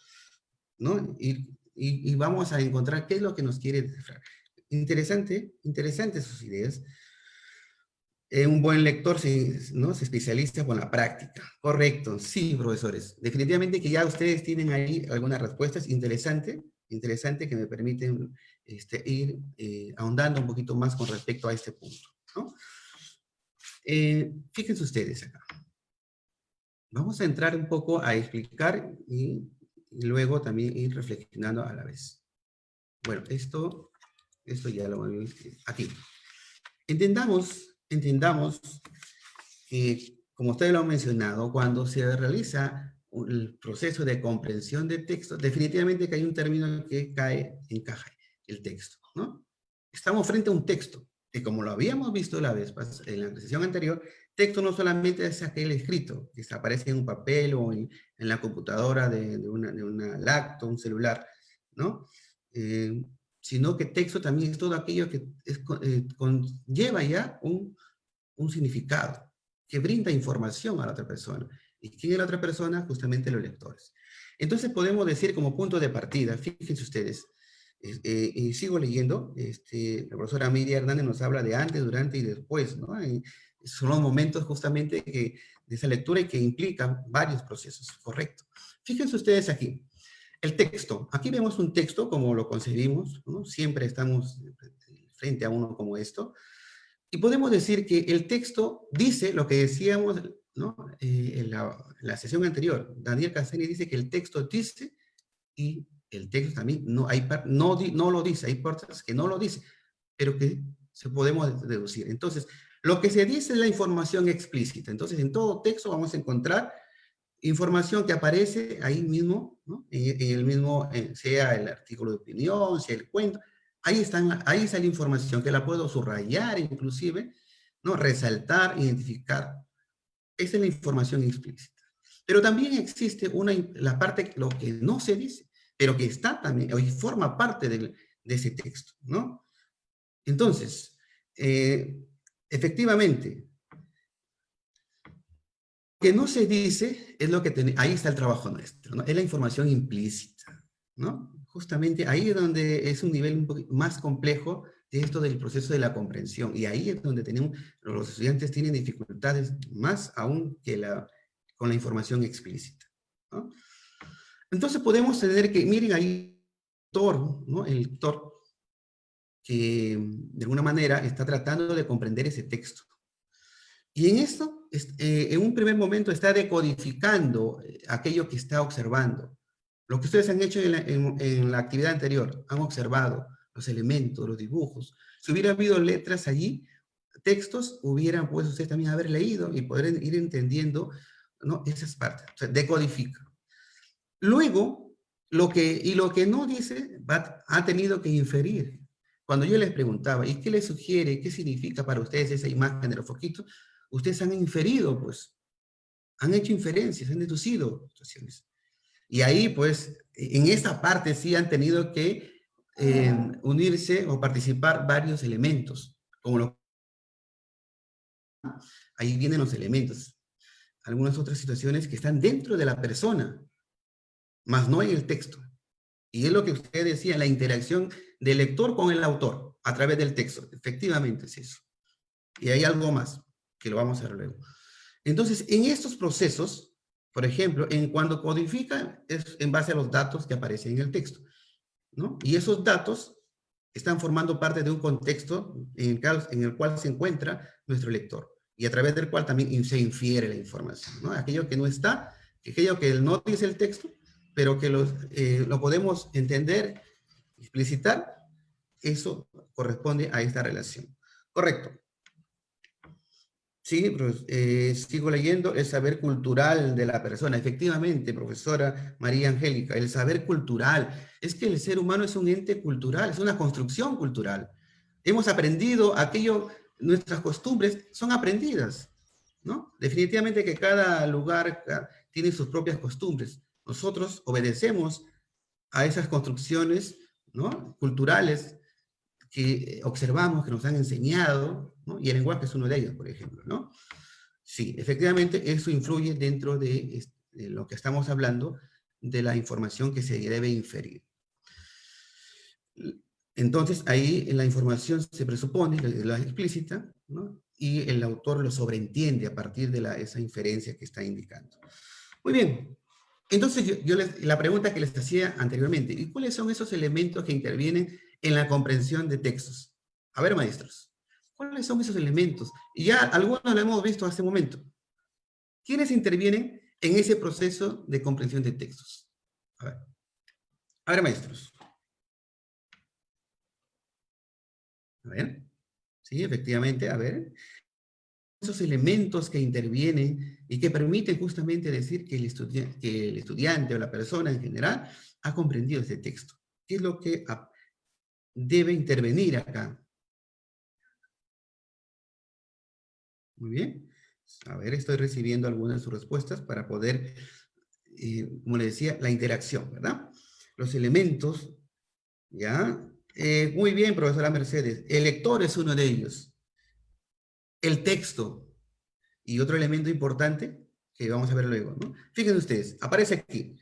A: ¿no? Y vamos a encontrar qué es lo que nos quiere descifrar. Interesante sus ideas. Un buen lector ¿no? se especializa con la práctica. Correcto, sí, profesores. Definitivamente que ya ustedes tienen ahí algunas respuestas interesantes que me permiten ir ahondando un poquito más con respecto a este punto, ¿no? Fíjense ustedes acá. Vamos a entrar un poco a explicar y luego también ir reflexionando a la vez. Bueno, esto ya lo voy a ver aquí. Entendamos que, como ustedes lo han mencionado, cuando se realiza el proceso de comprensión de texto, definitivamente que hay un término que encaja el texto, ¿no? Estamos frente a un texto, que como lo habíamos visto la vez en la sesión anterior, texto no solamente es aquel escrito, que aparece en un papel o en la computadora de una laptop, un celular, ¿no? Sino que texto también es todo aquello que conlleva ya un significado, que brinda información a la otra persona. ¿Y quién es la otra persona? Justamente los lectores. Entonces podemos decir como punto de partida, fíjense ustedes, y sigo leyendo, la profesora Miriam Hernández nos habla de antes, durante y después, ¿no? Y son los momentos justamente de esa lectura y que implican varios procesos, correcto. Fíjense ustedes aquí, el texto. Aquí vemos un texto como lo concebimos, ¿no? Siempre estamos frente a uno como esto, y podemos decir que el texto dice lo que decíamos, ¿no? En la sesión anterior. Daniel Cassani dice que el texto dice y el texto también no lo dice. Hay partes que no lo dice, pero que se podemos deducir. Entonces, lo que se dice es la información explícita. Entonces, en todo texto vamos a encontrar información que aparece ahí mismo, ¿no? En el mismo, sea el artículo de opinión, sea el cuento. Ahí está la información que la puedo subrayar inclusive, ¿no? Resaltar, identificar. Esa es la información explícita. Pero también existe la parte, lo que no se dice, pero que está también, y forma parte de ese texto, ¿no? Entonces, efectivamente, lo que no se dice es lo que ahí está el trabajo nuestro, ¿no? Es la información implícita, ¿no? Justamente ahí es donde es un nivel un poco más complejo de esto del proceso de la comprensión, y ahí es donde los estudiantes tienen dificultades más aún que con la información explícita, ¿no? Entonces podemos tener que, miren ahí, ¿no? El lector que de alguna manera está tratando de comprender ese texto. Y en esto, en un primer momento está decodificando aquello que está observando. Lo que ustedes han hecho en la actividad anterior, han observado los elementos, los dibujos. Si hubiera habido letras allí, textos, hubieran pues ustedes también haber leído y poder ir entendiendo, ¿no? Esas partes. O sea, decodifica. Luego, lo que no dice, ha tenido que inferir. Cuando yo les preguntaba, ¿y qué les sugiere? ¿Qué significa para ustedes esa imagen de los foquitos? Ustedes han inferido, pues, han hecho inferencias, han deducido situaciones. Y ahí, pues, en esta parte sí han tenido que unirse o participar varios elementos, ahí vienen los elementos. Algunas otras situaciones que están dentro de la persona, más no en el texto. Y es lo que usted decía, la interacción del lector con el autor a través del texto. Efectivamente es eso. Y hay algo más que lo vamos a ver luego. Entonces, en estos procesos, por ejemplo, cuando codifica es en base a los datos que aparecen en el texto, ¿no? Y esos datos están formando parte de un contexto en el cual se encuentra nuestro lector y a través del cual también se infiere la información, ¿no? Aquello que no está, aquello que no dice el texto, pero que lo podemos entender, explicitar, eso corresponde a esta relación. Correcto. Sí, sigo leyendo, el saber cultural de la persona. Efectivamente, profesora María Angélica, el saber cultural. Es que el ser humano es un ente cultural, es una construcción cultural. Hemos aprendido aquello, nuestras costumbres son aprendidas, ¿no? Definitivamente que cada lugar tiene sus propias costumbres. Nosotros obedecemos a esas construcciones, ¿no? Culturales que observamos, que nos han enseñado, ¿no? Y el lenguaje es uno de ellos, por ejemplo, ¿no? Sí, efectivamente, eso influye dentro de lo que estamos hablando, de la información que se debe inferir. Entonces, ahí la información se presupone, la explícita, ¿no? Y el autor lo sobreentiende a partir de esa inferencia que está indicando. Muy bien. Entonces, la pregunta que les hacía anteriormente, ¿y cuáles son esos elementos que intervienen en la comprensión de textos? A ver, maestros, ¿cuáles son esos elementos? Y ya algunos lo hemos visto hace un momento. ¿Quiénes intervienen en ese proceso de comprensión de textos? A ver, maestros. A ver. Sí, efectivamente, a ver. Esos elementos que intervienen y que permiten justamente decir que el estudiante o la persona en general ha comprendido ese texto. ¿Qué es lo que debe intervenir acá? Muy bien. A ver, estoy recibiendo algunas de sus respuestas para poder, como le decía, la interacción, ¿verdad? Los elementos, ¿ya? Muy bien, profesora Mercedes. El lector es uno de ellos. El texto. Y otro elemento importante, que vamos a ver luego, ¿no? Fíjense ustedes, aparece aquí.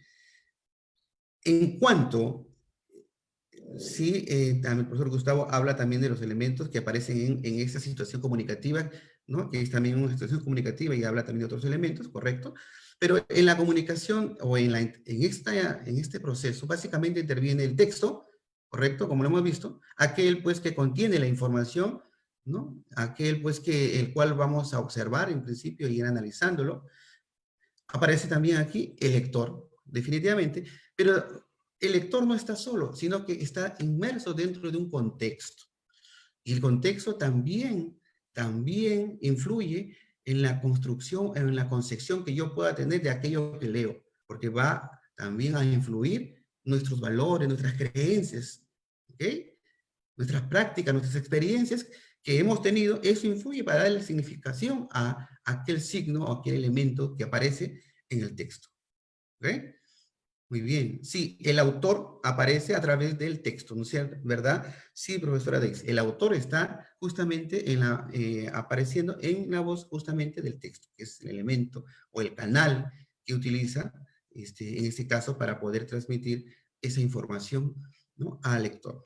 A: En cuanto, sí, también el profesor Gustavo habla también de los elementos que aparecen en esta situación comunicativa, ¿no? Que es también una situación comunicativa y habla también de otros elementos, correcto. Pero en la comunicación o en este proceso, básicamente interviene el texto, correcto, como lo hemos visto, aquel pues que contiene la información, ¿no? Aquel pues el cual vamos a observar en principio y ir analizándolo. Aparece también aquí el lector, definitivamente, pero el lector no está solo, sino que está inmerso dentro de un contexto. Y el contexto también influye en la construcción, en la concepción que yo pueda tener de aquello que leo, porque va también a influir nuestros valores, nuestras creencias, ¿ok? Nuestras prácticas, nuestras experiencias que hemos tenido, eso influye para darle significación a aquel signo o aquel elemento que aparece en el texto. ¿Ok? Muy bien. Sí, el autor aparece a través del texto, ¿no es cierto? ¿Verdad? Sí, profesora Dex. El autor está justamente apareciendo en la voz justamente del texto, que es el elemento o el canal que utiliza, en este caso, para poder transmitir esa información, ¿no? Al lector.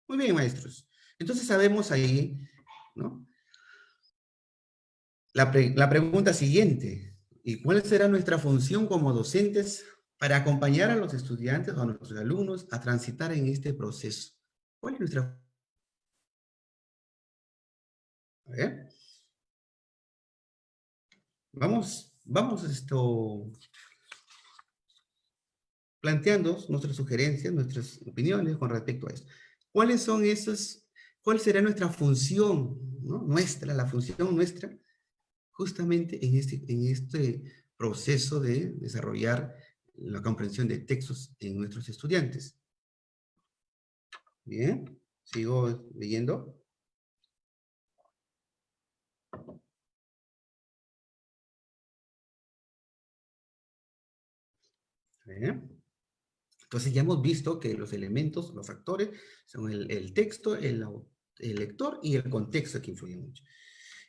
A: Muy bien, maestros. Entonces sabemos ahí, ¿no? La pregunta siguiente, ¿y cuál será nuestra función como docentes para acompañar a los estudiantes o a nuestros alumnos a transitar en este proceso? ¿Cuál es nuestra? A ver. Vamos planteando nuestras sugerencias, nuestras opiniones con respecto a esto. ¿Cuál será nuestra función, ¿no? La función nuestra, justamente en este proceso de desarrollar la comprensión de textos en nuestros estudiantes? Bien, sigo leyendo. Bien. Entonces ya hemos visto que los elementos, los factores, son el texto, el lector y el contexto que influyen mucho.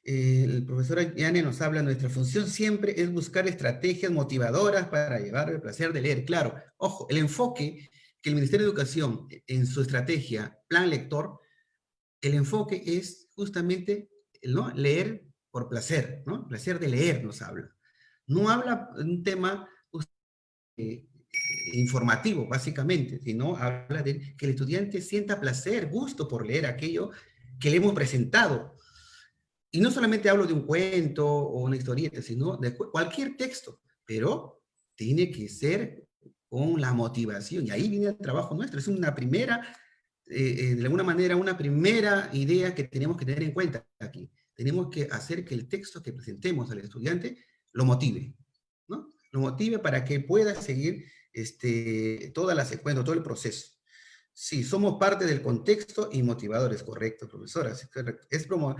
A: El profesor Yane nos habla, nuestra función siempre es buscar estrategias motivadoras para llevar el placer de leer. Claro, ojo, el enfoque que el Ministerio de Educación en su estrategia, plan lector, el enfoque es justamente, ¿no? Leer por placer, ¿no? Placer de leer nos habla. No habla de un tema informativo, básicamente, sino habla de que el estudiante sienta placer, gusto por leer aquello que le hemos presentado. Y no solamente hablo de un cuento o una historieta, sino de cualquier texto, pero tiene que ser con la motivación. Y ahí viene el trabajo nuestro. Es una primera, de alguna manera, una primera idea que tenemos que tener en cuenta aquí. Tenemos que hacer que el texto que presentemos al estudiante lo motive, ¿no? Lo motive para que pueda seguir toda la secuencia, todo el proceso. Sí, somos parte del contexto y motivadores, correcto, profesora. Es como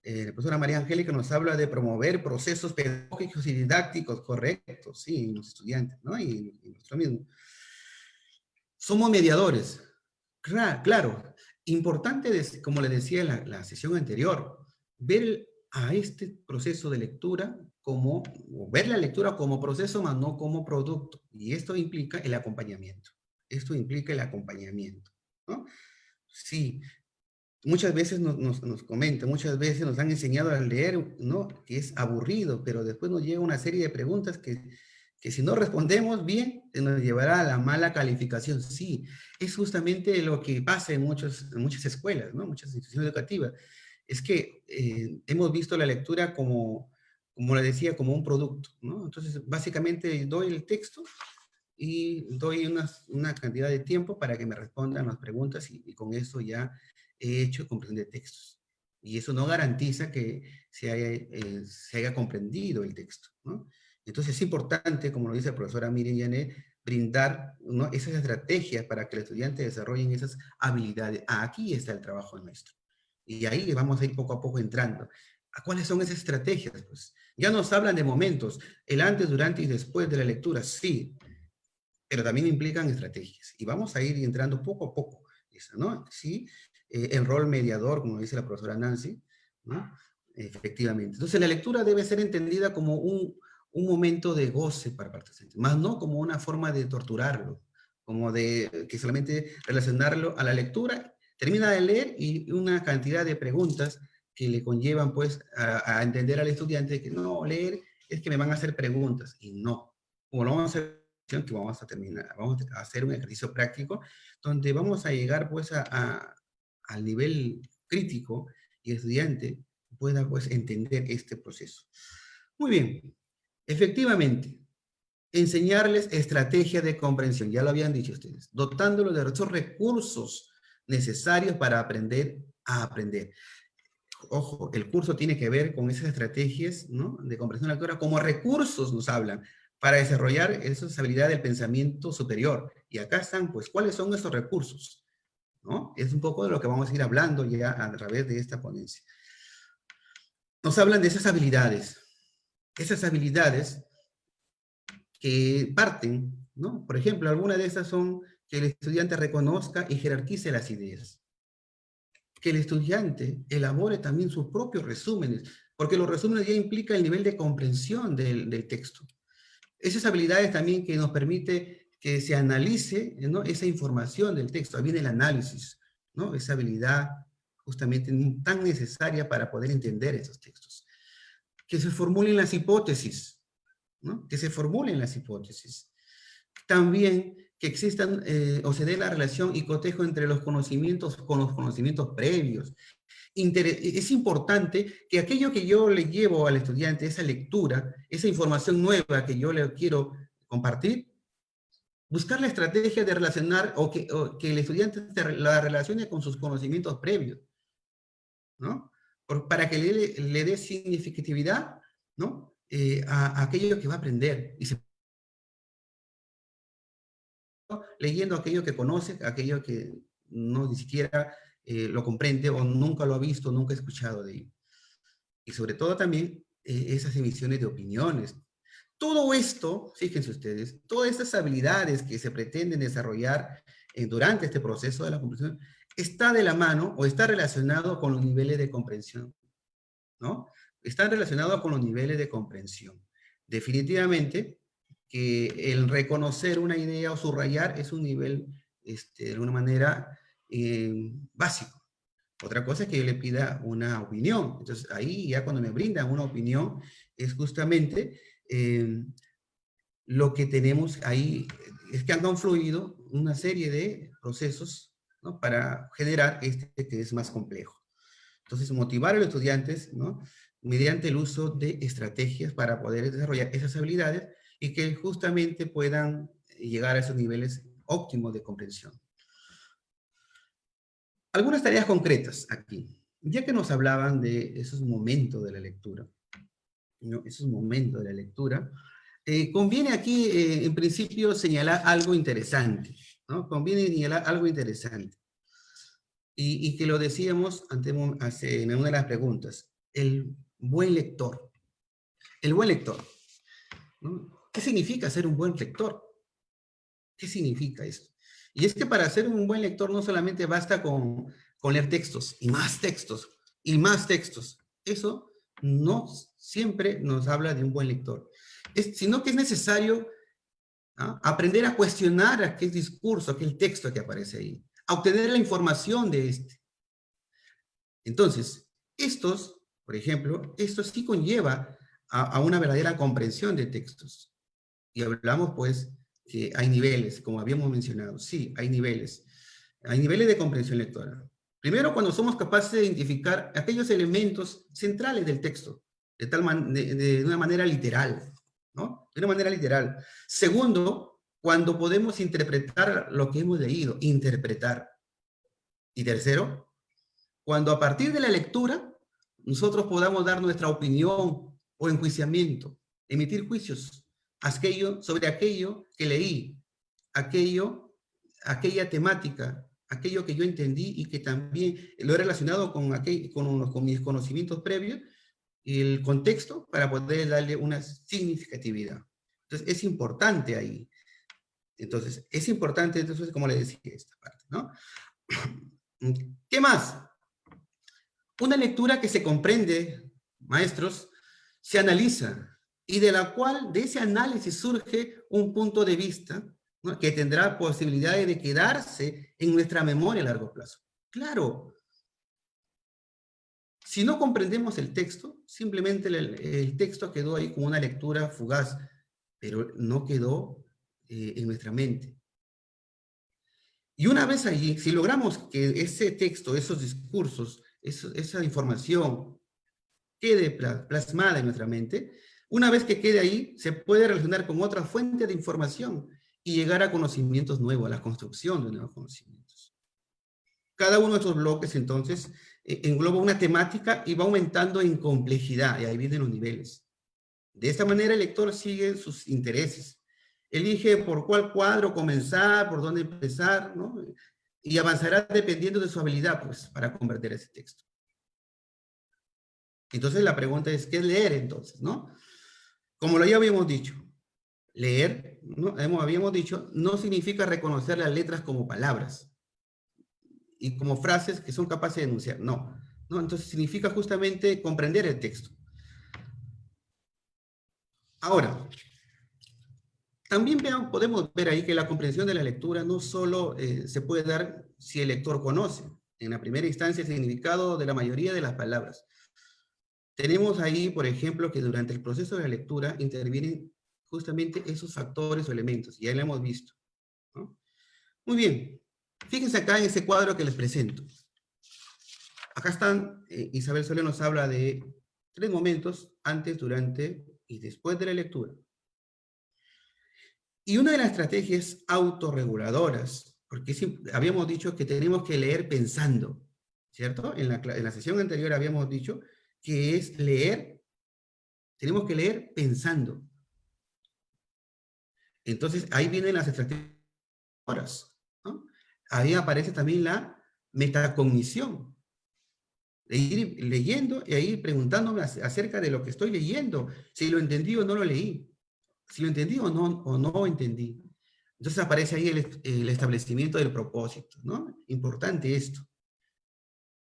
A: la profesora María Angélica nos habla de promover procesos pedagógicos y didácticos correctos, sí, en los estudiantes, ¿no? Y nosotros mismos. Somos mediadores. Claro, importante, como le decía en la sesión anterior, ver a este proceso de lectura como, o ver la lectura como proceso, más no como producto. Y esto implica el acompañamiento. Esto implica el acompañamiento, ¿no? Sí, muchas veces nos comentan, muchas veces nos han enseñado a leer, ¿no? Que es aburrido, pero después nos llega una serie de preguntas que si no respondemos bien, nos llevará a la mala calificación. Sí, es justamente lo que pasa en muchas escuelas, ¿no? Muchas instituciones educativas. Es que hemos visto la lectura como le decía, como un producto, ¿no? Entonces, básicamente doy el texto y doy una cantidad de tiempo para que me respondan las preguntas y con eso ya he hecho comprensión de textos. Y eso no garantiza que se haya comprendido el texto, ¿no? Entonces es importante, como lo dice la profesora Miriam Llanet, brindar, ¿no?, esas estrategias para que el estudiante desarrollen esas habilidades. Aquí está el trabajo nuestro. Y ahí vamos a ir poco a poco entrando. ¿A cuáles son esas estrategias? Pues ya nos hablan de momentos, el antes, durante y después de la lectura, sí, pero también implican estrategias. Y vamos a ir entrando poco a poco, ¿no? Sí, el rol mediador, como dice la profesora Nancy, ¿no? Efectivamente. Entonces, la lectura debe ser entendida como un momento de goce para participantes, más no como una forma de torturarlo, como de que solamente relacionarlo a la lectura, termina de leer y una cantidad de preguntas que le conllevan, pues, a entender al estudiante que no, leer es que me van a hacer preguntas, y no. Como lo vamos a hacer, que vamos a terminar, vamos a hacer un ejercicio práctico donde vamos a llegar pues al nivel crítico y el estudiante pueda pues entender este proceso. Muy bien, efectivamente, enseñarles estrategia de comprensión, ya lo habían dicho ustedes, dotándolo de esos recursos necesarios para aprender a aprender. Ojo, el curso tiene que ver con esas estrategias, ¿no?, de comprensión lectora, como recursos nos hablan para desarrollar esas habilidades del pensamiento superior. Y acá están, pues, ¿cuáles son esos recursos? ¿No? Es un poco de lo que vamos a ir hablando ya a través de esta ponencia. Nos hablan de esas habilidades que parten, ¿no? Por ejemplo, algunas de esas son que el estudiante reconozca y jerarquice las ideas. Que el estudiante elabore también sus propios resúmenes, porque los resúmenes ya implican el nivel de comprensión del texto. Esas habilidades también que nos permite que se analice, ¿no?, esa información del texto. Ahí viene el análisis, ¿no? Esa habilidad justamente tan necesaria para poder entender esos textos. Que se formulen las hipótesis, ¿no? Que se formulen las hipótesis. También que existan o se dé la relación y cotejo entre los conocimientos con los conocimientos previos. Es importante que aquello que yo le llevo al estudiante, esa lectura, esa información nueva que yo le quiero compartir, buscar la estrategia de relacionar o que el estudiante la relacione con sus conocimientos previos, ¿no? Para que le dé significatividad, ¿no?, a aquello que va a aprender. Y leyendo aquello que conoce, aquello que no ni siquiera lo comprende o nunca lo ha visto, nunca ha escuchado de él. Y sobre todo también esas emisiones de opiniones. Todo esto, fíjense ustedes, todas estas habilidades que se pretenden desarrollar durante este proceso de la comprensión, está de la mano o está relacionado con los niveles de comprensión, ¿no? Están relacionados con los niveles de comprensión. Definitivamente que el reconocer una idea o subrayar es un nivel, de alguna manera, básico. Otra cosa es que yo le pida una opinión. Entonces, ahí ya cuando me brindan una opinión, es justamente lo que tenemos ahí, es que han confluido una serie de procesos, ¿no?, para generar este que es más complejo. Entonces, motivar a los estudiantes, ¿no?, mediante el uso de estrategias para poder desarrollar esas habilidades y que justamente puedan llegar a esos niveles óptimos de comprensión. Algunas tareas concretas aquí. Ya que nos hablaban de esos momentos de la lectura, ¿no?, esos momentos de la lectura, conviene aquí, en principio, señalar algo interesante, ¿no? Conviene señalar algo interesante. Y que lo decíamos en una de las preguntas. El buen lector. El buen lector, ¿no? ¿Qué significa ser un buen lector? ¿Qué significa eso? Y es que para ser un buen lector no solamente basta con leer textos, y más textos, y más textos. Eso no siempre nos habla de un buen lector, sino que es necesario aprender a cuestionar aquel discurso, aquel texto que aparece ahí, a obtener la información de este. Entonces, por ejemplo, esto sí conlleva a una verdadera comprensión de textos. Y hablamos, pues, que hay niveles, como habíamos mencionado. Sí, hay niveles. Hay niveles de comprensión lectora. Primero, cuando somos capaces de identificar aquellos elementos centrales del texto, de una manera literal, ¿no? De una manera literal. Segundo, cuando podemos interpretar lo que hemos leído, interpretar. Y tercero, cuando a partir de la lectura nosotros podamos dar nuestra opinión o enjuiciamiento, emitir juicios sobre aquello que leí, aquella temática, aquello que yo entendí y que también lo he relacionado con mis conocimientos previos y el contexto para poder darle una significatividad. Entonces, es importante ahí. Entonces, es importante, entonces, como le decía, esta parte, ¿no? ¿Qué más? Una lectura que se comprende, maestros, se analiza y de ese análisis surge un punto de vista, ¿no?, que tendrá posibilidades de quedarse en nuestra memoria a largo plazo. Claro, si no comprendemos el texto, simplemente el texto quedó ahí como una lectura fugaz, pero no quedó en nuestra mente. Y una vez allí, si logramos que ese texto, esos discursos, esa información quede plasmada en nuestra mente, una vez que quede ahí, se puede relacionar con otra fuente de información y llegar a conocimientos nuevos, a la construcción de nuevos conocimientos. Cada uno de estos bloques, entonces, engloba una temática y va aumentando en complejidad, y ahí vienen los niveles. De esta manera, el lector sigue sus intereses, elige por cuál cuadro comenzar, por dónde empezar, ¿no? Y avanzará dependiendo de su habilidad, pues, para convertir ese texto. Entonces, la pregunta es, ¿qué es leer, entonces, no? Como ya habíamos dicho, leer, ¿no? Habíamos dicho, no significa reconocer las letras como palabras y como frases que son capaces de enunciar, no. ¿No? Entonces, significa justamente comprender el texto. Ahora, también podemos ver ahí que la comprensión de la lectura no solo se puede dar si el lector conoce, en la primera instancia, el significado de la mayoría de las palabras. Tenemos ahí, por ejemplo, que durante el proceso de la lectura intervienen justamente esos factores o elementos, ya lo hemos visto, ¿no? Muy bien, fíjense acá en ese cuadro que les presento. Acá están, Isabel Soler nos habla de 3 momentos, antes, durante y después de la lectura. Y una de las estrategias autorreguladoras, porque habíamos dicho que tenemos que leer pensando, ¿cierto? En la sesión anterior habíamos dicho que es leer, tenemos que leer pensando. Entonces, ahí vienen las estrategias, ¿no? Ahí aparece también la metacognición, de ir leyendo y ahí preguntándome acerca de lo que estoy leyendo, si lo entendí o no lo leí, si lo entendí o no entendí. Entonces aparece ahí el establecimiento del propósito, ¿no? Importante esto.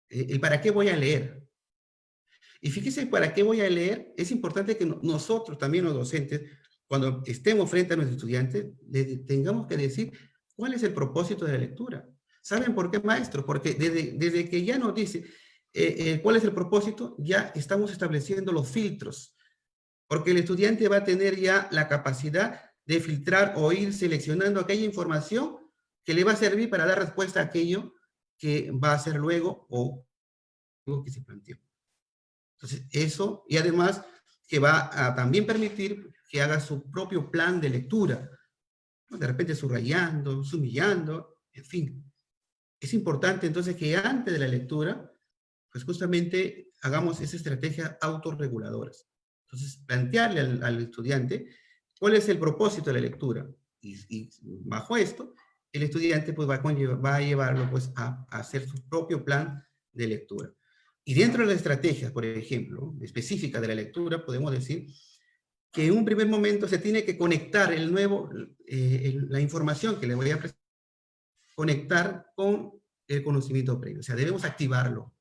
A: El para qué voy a leer. Y fíjese, para qué voy a leer, es importante que nosotros, también los docentes, cuando estemos frente a nuestros estudiantes, tengamos que decir cuál es el propósito de la lectura. ¿Saben por qué, maestro? Porque desde que ya nos dice cuál es el propósito, ya estamos estableciendo los filtros. Porque el estudiante va a tener ya la capacidad de filtrar o ir seleccionando aquella información que le va a servir para dar respuesta a aquello que va a hacer luego o que se planteó. Entonces, eso, y además que va a también permitir que haga su propio plan de lectura, ¿no? De repente subrayando, sumillando, en fin. Es importante entonces que antes de la lectura, pues justamente hagamos esa estrategia autorreguladoras. Entonces, plantearle al estudiante cuál es el propósito de la lectura. Y bajo esto, el estudiante pues va a llevarlo pues a hacer su propio plan de lectura. Y dentro de las estrategias, por ejemplo, específicas de la lectura, podemos decir que en un primer momento se tiene que conectar la información que le voy a presentar, conectar con el conocimiento previo. O sea, debemos activarlo,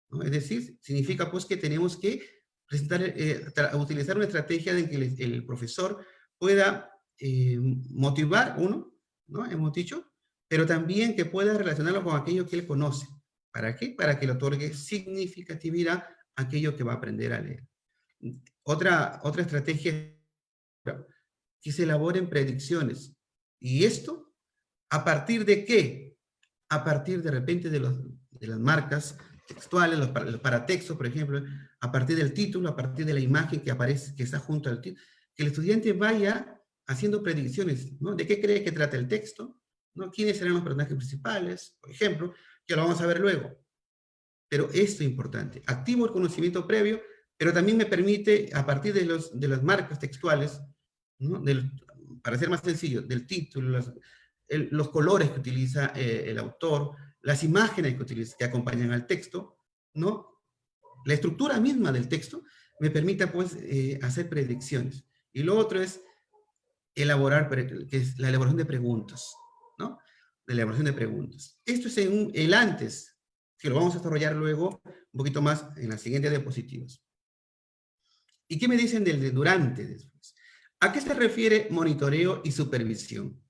A: ¿no? Es decir, significa pues que tenemos que utilizar una estrategia de que el profesor pueda motivar uno, ¿no? Hemos dicho, pero también que pueda relacionarlo con aquello que él conoce. ¿Para qué? Para que le otorgue significatividad a aquello que va a aprender a leer. Otra estrategia es que se elaboren predicciones. ¿Y esto a partir de qué? A partir de repente de las marcas textuales, los paratextos, por ejemplo, a partir del título, a partir de la imagen que aparece, que está junto al título, que el estudiante vaya haciendo predicciones, ¿no? ¿De qué cree que trata el texto? ¿No? ¿Quiénes serán los personajes principales? Por ejemplo, que lo vamos a ver luego. Pero esto es importante. Activo el conocimiento previo, pero también me permite, a partir de las marcas textuales, ¿no? Para ser más sencillo, del título, los colores que utiliza el autor, las imágenes que acompañan al texto, ¿no? La estructura misma del texto me permite, pues, hacer predicciones. Y lo otro es elaborar, que es la elaboración de preguntas, ¿no? La elaboración de preguntas. Esto es en el antes, que lo vamos a desarrollar luego un poquito más en las siguientes diapositivas. ¿Y qué me dicen del de durante después? ¿A qué se refiere monitoreo y supervisión?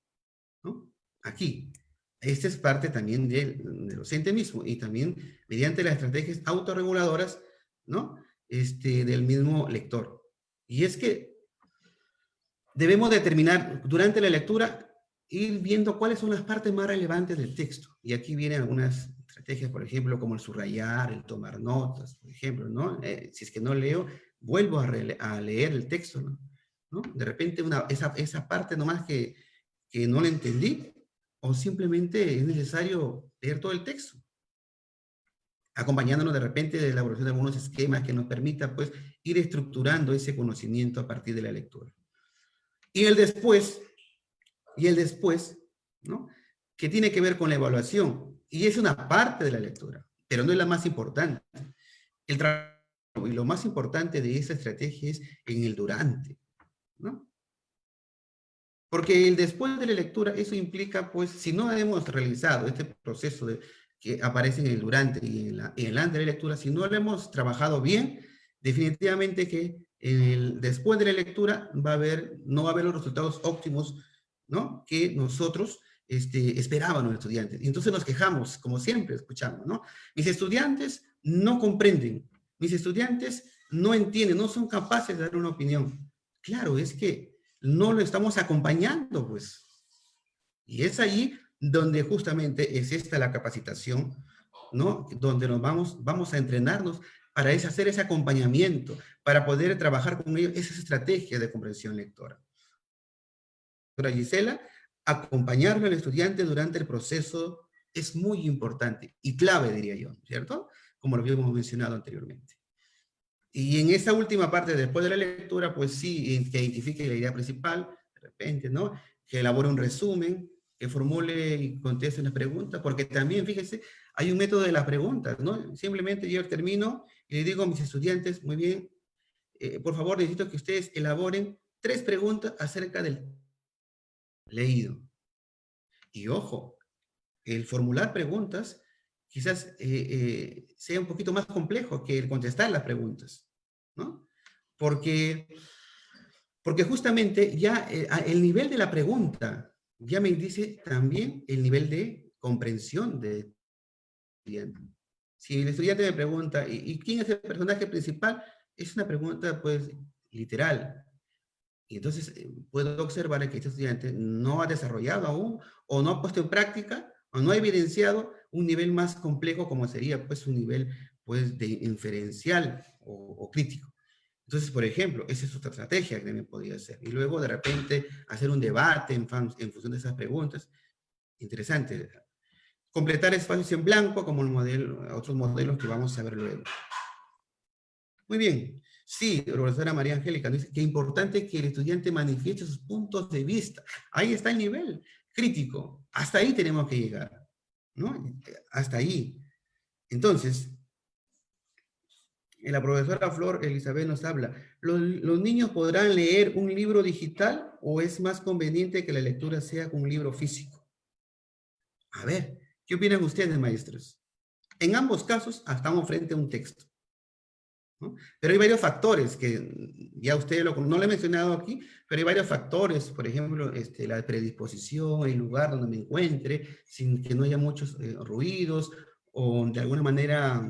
A: ¿No? Aquí. Esta es parte también del docente mismo y también mediante las estrategias autorreguladoras, ¿no? Del mismo lector. Y es que debemos determinar durante la lectura, ir viendo cuáles son las partes más relevantes del texto. Y aquí vienen algunas estrategias, por ejemplo, como el subrayar, el tomar notas, por ejemplo, ¿no? Si es que no leo, vuelvo a leer el texto, ¿no? De repente esa parte nomás que no la entendí, o simplemente es necesario leer todo el texto, acompañándonos de repente de la elaboración de algunos esquemas que nos permita, pues, ir estructurando ese conocimiento a partir de la lectura. Y el después, ¿no? Que tiene que ver con la evaluación, y es una parte de la lectura, pero no es la más importante. El trabajo y lo más importante de esa estrategia es en el durante, ¿no? Porque el después de la lectura, eso implica, pues, si no hemos realizado este proceso que aparece en el durante y en el antes de la lectura, si no lo hemos trabajado bien, definitivamente que después de la lectura no va a haber los resultados óptimos, ¿no? Que nosotros esperaban los estudiantes. Y entonces nos quejamos, como siempre escuchamos, ¿no? Mis estudiantes no comprenden, mis estudiantes no entienden, no son capaces de dar una opinión. Claro, es que no lo estamos acompañando, pues. Y es ahí donde justamente es esta la capacitación, ¿no? Donde vamos a entrenarnos para hacer ese acompañamiento, para poder trabajar con ellos esas estrategias de comprensión lectora. Doctora Gisela, acompañarle al estudiante durante el proceso es muy importante y clave, diría yo, ¿cierto? Como lo habíamos mencionado anteriormente. Y en esa última parte, después de la lectura, pues sí, que identifique la idea principal, de repente, ¿no? Que elabore un resumen, que formule y conteste una pregunta, porque también, fíjense, hay un método de las preguntas, ¿no? Simplemente yo termino y le digo a mis estudiantes, muy bien, por favor, necesito que ustedes elaboren 3 preguntas acerca del leído. Y ojo, el formular preguntas quizás sea un poquito más complejo que el contestar las preguntas, ¿no? Porque justamente ya el nivel de la pregunta ya me dice también el nivel de comprensión del estudiante. Si el estudiante me pregunta, ¿y quién es el personaje principal? Es una pregunta, pues, literal. Y entonces puedo observar que este estudiante no ha desarrollado aún, o no ha puesto en práctica, o no ha evidenciado un nivel más complejo como sería, pues, un nivel, pues, de inferencial o crítico. Entonces, por ejemplo, esa es otra estrategia que también podría hacer. Y luego, de repente, hacer un debate en función de esas preguntas. Interesante. Completar espacios en blanco, como otros modelos que vamos a ver luego. Muy bien. Sí, profesora María Angélica, dice que es importante que el estudiante manifieste sus puntos de vista. Ahí está el nivel crítico. Hasta ahí tenemos que llegar, ¿no? Hasta ahí. Entonces, la profesora Flor Elizabeth nos habla, ¿los niños podrán leer un libro digital o es más conveniente que la lectura sea con un libro físico? A ver, ¿qué opinan ustedes, maestros? En ambos casos, estamos frente a un texto, ¿no? Pero hay varios factores que ya usted no lo he mencionado aquí, pero hay varios factores, por ejemplo, la predisposición, el lugar donde me encuentre, sin que no haya muchos ruidos, o de alguna manera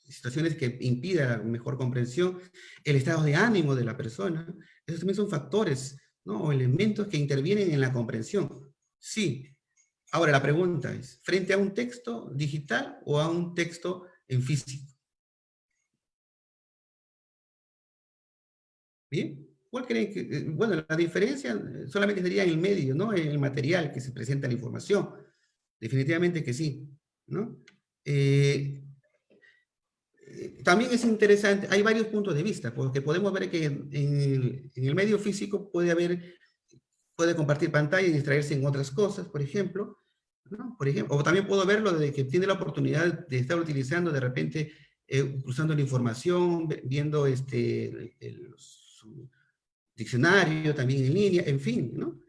A: situaciones que impidan mejor comprensión, el estado de ánimo de la persona. Esos también son factores, ¿no? O elementos que intervienen en la comprensión. Sí. Ahora la pregunta es, ¿frente a un texto digital o a un texto en físico? ¿Bien? ¿Cuál creen que, bueno, la diferencia solamente sería en el medio, ¿no? En el material que se presenta la información. Definitivamente que sí, ¿no? También es interesante, hay varios puntos de vista, porque podemos ver que en el medio físico puede compartir pantalla y distraerse en otras cosas, por ejemplo, ¿no? Por ejemplo, o también puedo verlo de que tiene la oportunidad de estar utilizando de repente, cruzando la información, viendo su diccionario también en línea, en fin, ¿no?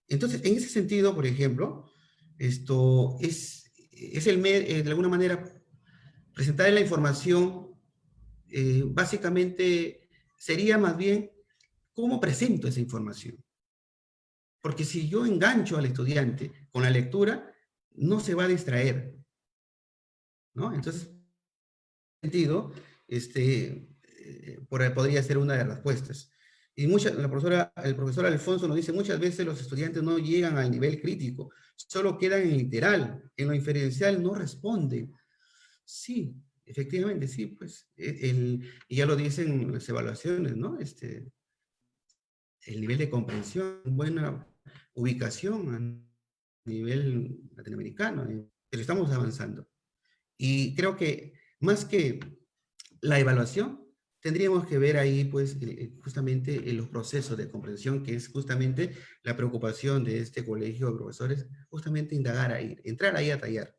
A: Entonces, en ese sentido, por ejemplo, esto es de alguna manera, presentar la información, básicamente sería más bien cómo presento esa información. Porque si yo engancho al estudiante con la lectura, no se va a distraer, ¿no? Entonces, en ese sentido, podría ser una de las respuestas. Y el profesor Alfonso nos dice, muchas veces los estudiantes no llegan al nivel crítico, solo quedan en literal, en lo inferencial no responden. Sí, efectivamente, sí, pues, y ya lo dicen las evaluaciones, ¿no? El nivel de comprensión, buena ubicación a nivel latinoamericano, pero estamos avanzando. Y creo que más que la evaluación, tendríamos que ver ahí, pues, justamente los procesos de comprensión, que es justamente la preocupación de este colegio de profesores, justamente indagar ahí, entrar ahí a tallar.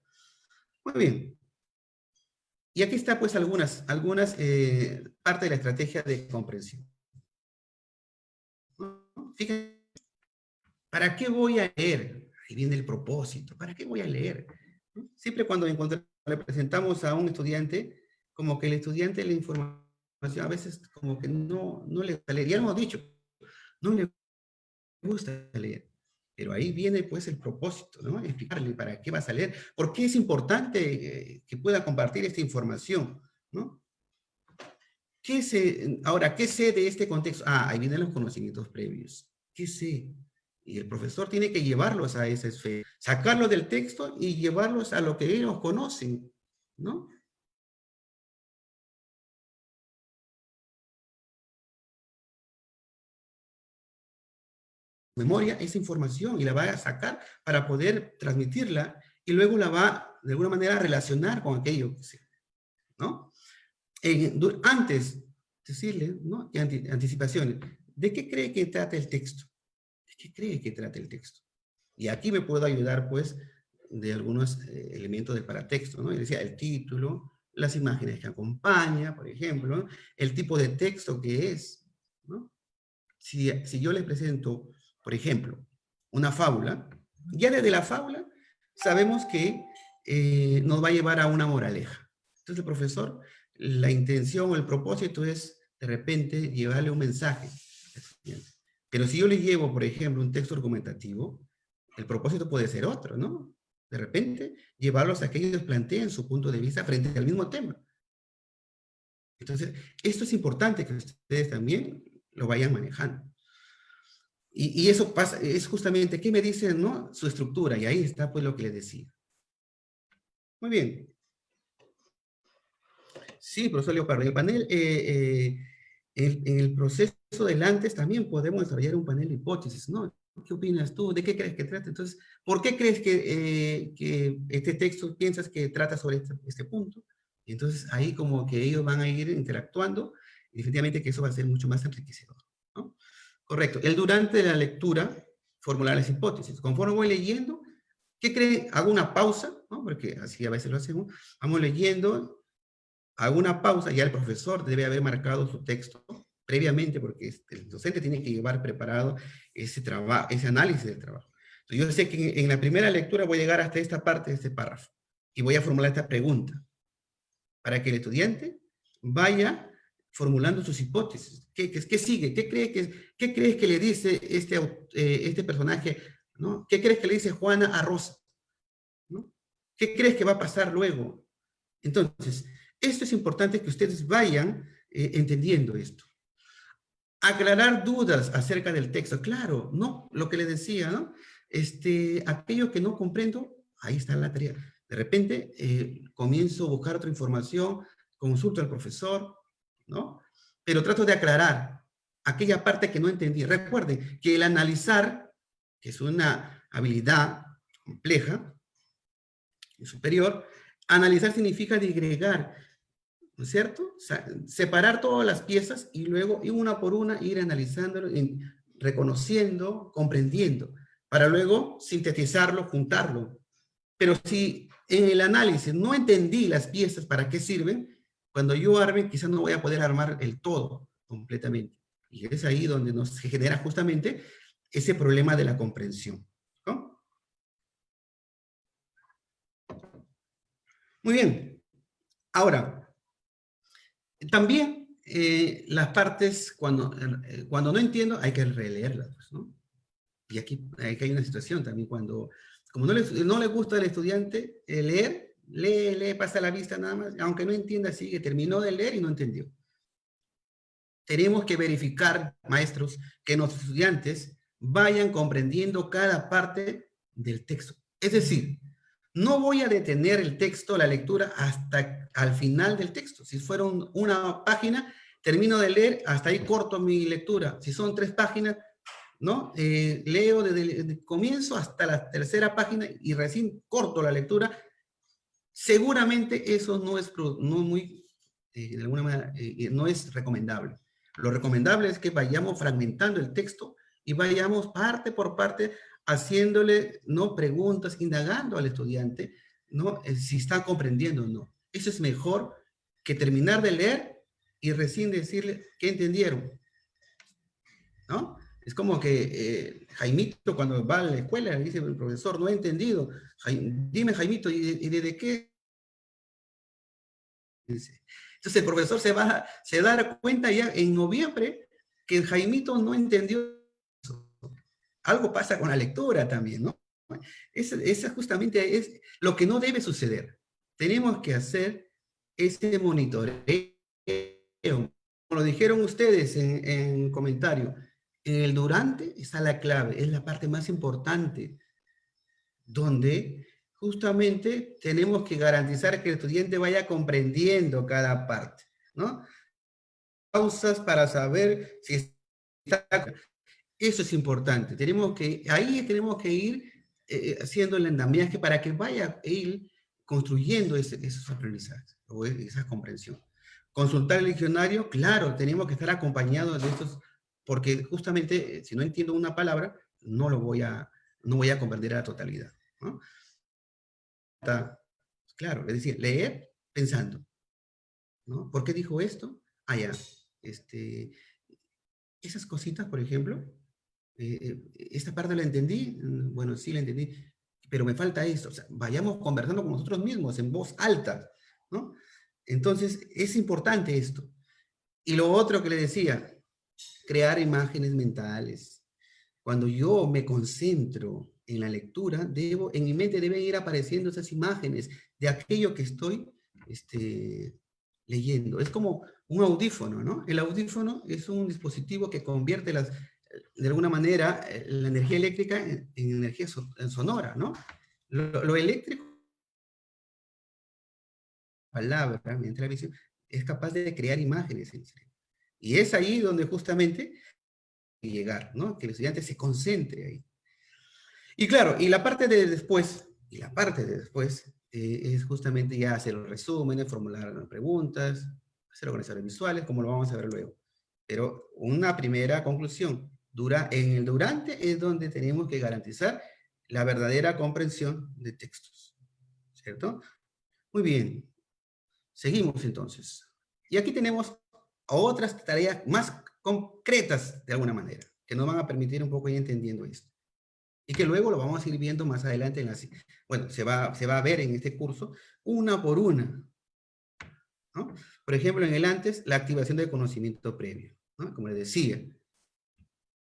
A: Muy bien. Y aquí está, pues, algunas parte de la estrategia de comprensión. Fíjense, ¿para qué voy a leer? Ahí viene el propósito. ¿Para qué voy a leer? Siempre cuando le presentamos a un estudiante, como que el estudiante la información a veces como que no le gusta leer. Ya lo hemos dicho, no le gusta leer. Pero ahí viene pues el propósito, ¿no? Explicarle para qué vas a leer, por qué es importante que pueda compartir esta información, ¿no? Ahora, ¿qué sé de este contexto? Ah, ahí vienen los conocimientos previos. ¿Qué sé? Y el profesor tiene que llevarlos a esa esfera, sacarlos del texto y llevarlos a lo que ellos conocen, ¿no? Memoria esa información y la va a sacar para poder transmitirla y luego la va de alguna manera a relacionar con aquello que sé, ¿no? Antes, decirle, ¿no? Anticipaciones. ¿De qué cree que trata el texto? ¿De qué cree que trata el texto? Y aquí me puedo ayudar, pues, de algunos elementos del paratexto, ¿no? Y decía, el título, las imágenes que acompaña, por ejemplo, ¿no? El tipo de texto que es, ¿no? Si yo les presento, por ejemplo, una fábula, ya desde la fábula sabemos que nos va a llevar a una moraleja. Entonces el profesor, la intención o el propósito es de repente llevarle un mensaje. Pero si yo le llevo, por ejemplo, un texto argumentativo, el propósito puede ser otro, ¿no? De repente, llevarlos a que ellos planteen su punto de vista frente al mismo tema. Entonces, esto es importante que ustedes también lo vayan manejando. Y eso pasa, es justamente, ¿qué me dicen, no? Su estructura, y ahí está pues lo que les decía. Muy bien. Sí, profesor Leopardo, el panel, en el proceso del antes también podemos desarrollar un panel de hipótesis, ¿no? ¿Qué opinas tú? ¿De qué crees que trata? Entonces, ¿por qué crees que este texto piensas que trata sobre este punto? Y entonces ahí como que ellos van a ir interactuando, y definitivamente que eso va a ser mucho más enriquecedor, ¿no? Correcto. El durante la lectura, formular las hipótesis. Conforme voy leyendo, ¿qué cree? Hago una pausa, ¿no? Porque así a veces lo hacemos. Vamos leyendo, hago una pausa, ya el profesor debe haber marcado su texto previamente, porque el docente tiene que llevar preparado ese trabajo, ese análisis del trabajo. Entonces, yo sé que en la primera lectura voy a llegar hasta esta parte de este párrafo y voy a formular esta pregunta para que el estudiante vaya formulando sus hipótesis. ¿Qué sigue? ¿Qué crees que le dice este personaje? ¿No? ¿Qué crees que le dice Juana a Rosa? ¿No? ¿Qué crees que va a pasar luego? Entonces, esto es importante que ustedes vayan entendiendo esto. Aclarar dudas acerca del texto. Claro, no, lo que les decía, ¿no? Aquello que no comprendo, ahí está la tarea. De repente, comienzo a buscar otra información, consulto al profesor, ¿no? Pero trato de aclarar aquella parte que no entendí. Recuerden que el analizar, que es una habilidad compleja y superior, analizar significa digregar, ¿no es cierto? O sea, separar todas las piezas y luego, y una por una, ir analizándolo, reconociendo, comprendiendo, para luego sintetizarlo, juntarlo. Pero si en el análisis no entendí las piezas para qué sirven, cuando yo arme, quizás no voy a poder armar el todo completamente. Y es ahí donde nos genera justamente ese problema de la comprensión, ¿no? Muy bien. Ahora, también las partes, cuando no entiendo, hay que releerlas, pues, ¿no? Y aquí hay una situación también cuando, como no le gusta al estudiante leer, lee, pasa la vista nada más, aunque no entienda, sigue, terminó de leer y no entendió. Tenemos que verificar, maestros, que nuestros estudiantes vayan comprendiendo cada parte del texto. Es decir, no voy a detener el texto, la lectura, hasta al final del texto. Si fuera una página, termino de leer, hasta ahí corto mi lectura. Si son 3 páginas, ¿no? Leo desde el comienzo hasta la tercera página y recién corto la lectura. Seguramente eso no es muy, de alguna manera, no es recomendable. Lo recomendable es que vayamos fragmentando el texto y vayamos parte por parte haciéndole, ¿no?, preguntas, indagando al estudiante, ¿no?, si está comprendiendo o no. Eso es mejor que terminar de leer y recién decirle qué entendieron, ¿no? Es como que Jaimito cuando va a la escuela le dice el profesor, no he entendido. Dime, Jaimito, ¿y de qué? Entonces el profesor se da cuenta ya en noviembre que el Jaimito no entendió eso. Algo pasa con la lectura también, ¿no? Esa justamente es lo que no debe suceder. Tenemos que hacer ese monitoreo. Como lo dijeron ustedes en comentario, en el durante está la clave, es la parte más importante, donde justamente tenemos que garantizar que el estudiante vaya comprendiendo cada parte, ¿no? Pausas para saber si está... Eso es importante. Ahí tenemos que ir haciendo el andamiaje para que vaya a ir construyendo esos aprendizajes o esa comprensión. Consultar el diccionario, claro, tenemos que estar acompañados de estos, porque justamente si no entiendo una palabra, no voy a comprender a la totalidad, ¿no? Claro, es decir, leer pensando, ¿no? ¿Por qué dijo esto? Ah, ya. Esas cositas, por ejemplo, esta parte la entendí, bueno, sí la entendí, pero me falta esto. O sea, vayamos conversando con nosotros mismos en voz alta, ¿no? Entonces, es importante esto. Y lo otro que le decía, crear imágenes mentales. Cuando yo me concentro en la lectura, en mi mente deben ir apareciendo esas imágenes de aquello que estoy leyendo. Es como un audífono, ¿no? El audífono es un dispositivo que convierte de alguna manera la energía eléctrica en energía sonora, ¿no? Lo eléctrico, palabra, mientras la visión, es capaz de crear imágenes en el cerebro. Y es ahí donde justamente llegar, ¿no? Que el estudiante se concentre ahí. Y claro, y la parte de después, es justamente ya hacer los resúmenes, formular preguntas, hacer organizaciones visuales, como lo vamos a ver luego. Pero una primera conclusión, en el durante es donde tenemos que garantizar la verdadera comprensión de textos, ¿cierto? Muy bien, seguimos entonces. Y aquí tenemos otras tareas más concretas de alguna manera, que nos van a permitir un poco ir entendiendo esto. Y que luego lo vamos a ir viendo más adelante bueno, se va a ver en este curso una por una. ¿no? Por ejemplo, en el antes, la activación del conocimiento previo, ¿no? Como les decía,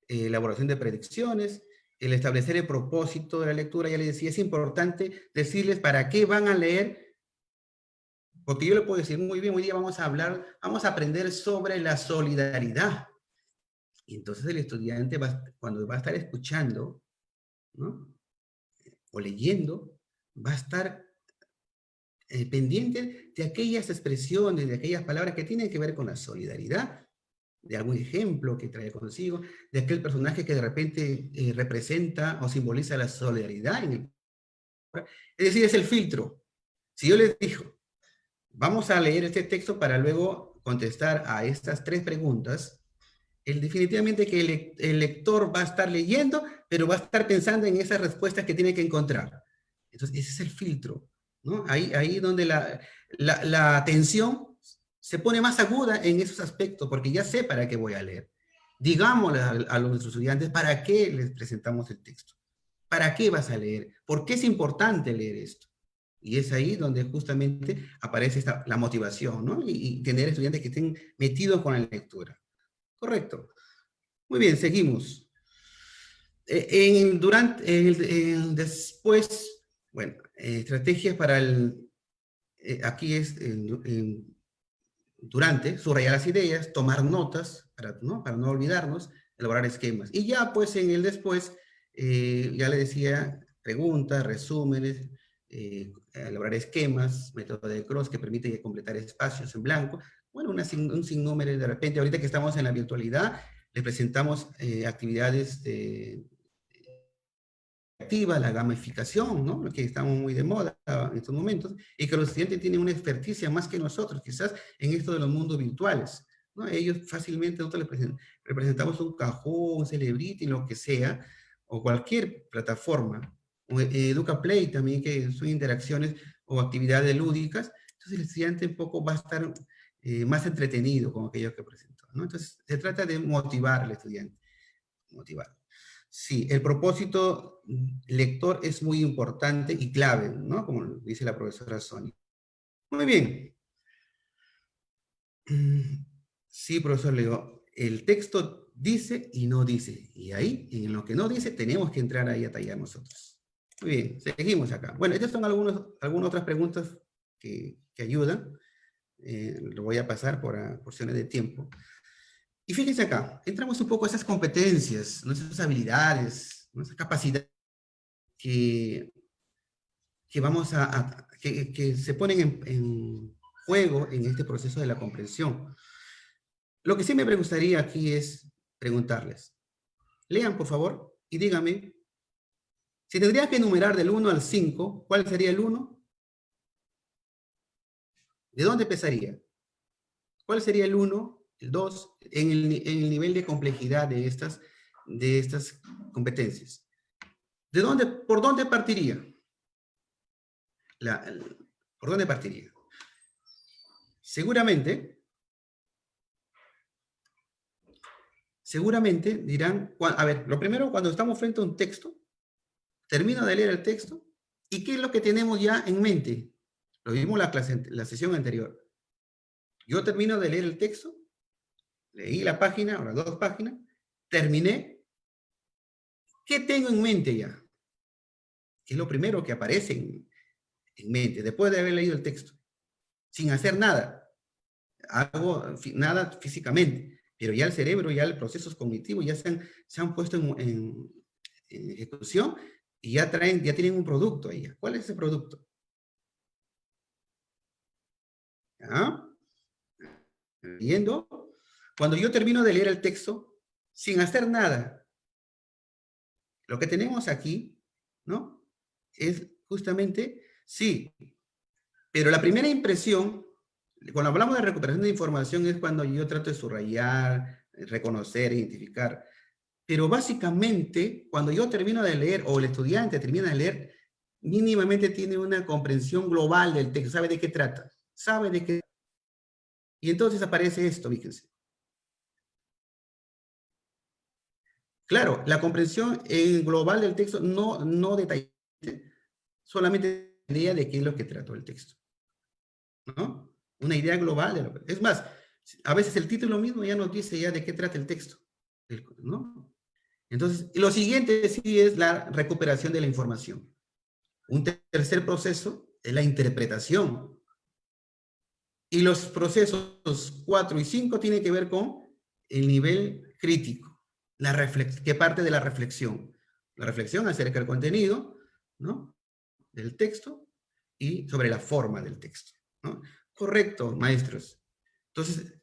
A: elaboración de predicciones, el establecer el propósito de la lectura, ya les decía, es importante decirles para qué van a leer, porque yo le puedo decir, muy bien, hoy día vamos a hablar, vamos a aprender sobre la solidaridad. Y entonces el estudiante, cuando va a estar escuchando, ¿no? O leyendo, va a estar pendiente de aquellas expresiones, de aquellas palabras que tienen que ver con la solidaridad, de algún ejemplo que trae consigo, de aquel personaje que de repente representa o simboliza la solidaridad. Es decir, es el filtro. Si yo les digo, vamos a leer este texto para luego contestar a estas 3 preguntas, definitivamente que el lector va a estar leyendo, pero va a estar pensando en esas respuestas que tiene que encontrar. Entonces, ese es el filtro, ¿no? Ahí donde la atención se pone más aguda en esos aspectos, porque ya sé para qué voy a leer. Digámosle a nuestros estudiantes para qué les presentamos el texto. ¿Para qué vas a leer? ¿Por qué es importante leer esto? Y es ahí donde justamente aparece la motivación, ¿no? Y tener estudiantes que estén metidos con la lectura. Correcto. Muy bien, seguimos. Después, bueno, estrategias para aquí es durante, subrayar las ideas, tomar notas, para no olvidarnos, elaborar esquemas. Y ya pues en el después, ya le decía, preguntas, resúmenes, elaborar esquemas, método de Cross que permite completar espacios en blanco. Bueno, un sinnúmero de repente, ahorita que estamos en la virtualidad, les presentamos actividades activa, la gamificación, ¿no? Que estamos muy de moda en estos momentos, y que los estudiantes tienen una experticia más que nosotros, quizás en esto de los mundos virtuales, ¿no? Ellos fácilmente, nosotros les representamos un Kahoot, un Celebrity, lo que sea, o cualquier plataforma, o EducaPlay también, que son interacciones o actividades lúdicas, entonces el estudiante un poco va a estar más entretenido con aquello que presentó, ¿no? Entonces se trata de motivar al estudiante, motivar. Sí, el propósito lector es muy importante y clave, ¿no? Como dice la profesora Sonia. Muy bien. Sí, profesor Leo, el texto dice y no dice. Y ahí, en lo que no dice, tenemos que entrar ahí a tallar nosotros. Muy bien, seguimos acá. Bueno, estas son algunas otras preguntas que ayudan. Lo voy a pasar por porciones de tiempo. Y fíjense acá, entramos un poco a esas competencias, nuestras habilidades, nuestras capacidades que vamos que se ponen en juego en este proceso de la comprensión. Lo que sí me gustaría aquí es preguntarles. Lean, por favor, y díganme, si tendría que enumerar del 1 al 5, ¿cuál sería el 1? ¿De dónde empezaría? ¿Cuál sería el 1, el 2, en el nivel de complejidad de estas competencias? ¿Por dónde partiría? ¿Por dónde partiría? Seguramente dirán, a ver, lo primero, cuando estamos frente a un texto, termino de leer el texto, ¿y qué es lo que tenemos ya en mente? Lo vimos la sesión anterior. Yo termino de leer el texto, leí la página, ahora 2 páginas, terminé. ¿Qué tengo en mente ya? Es lo primero que aparece en mente, después de haber leído el texto, sin hacer nada. Hago nada físicamente, pero ya el cerebro, ya los procesos cognitivos ya se han puesto en ejecución y ya tienen un producto ahí. ¿Cuál es ese producto? ¿Ah? Leyendo. Cuando yo termino de leer el texto, sin hacer nada, lo que tenemos aquí, ¿no? Es justamente, sí, pero la primera impresión, cuando hablamos de recuperación de información, es cuando yo trato de subrayar, reconocer, identificar. Pero básicamente, cuando yo termino de leer, o el estudiante termina de leer, mínimamente tiene una comprensión global del texto, sabe de qué trata, sabe de qué. Y entonces aparece esto, fíjense. Claro, la comprensión global del texto no detallada, solamente la idea de qué es lo que trató el texto, ¿no? una idea global de lo que... Es más, a veces el título mismo ya nos dice ya de qué trata el texto, ¿no? Entonces, lo siguiente sí es la recuperación de la información. Un tercer proceso es la interpretación. Y los procesos 4 y 5 tienen que ver con el nivel crítico, que parte de la reflexión. La reflexión acerca del contenido, ¿no?, del texto y sobre la forma del texto, ¿no? Correcto, maestros. Entonces,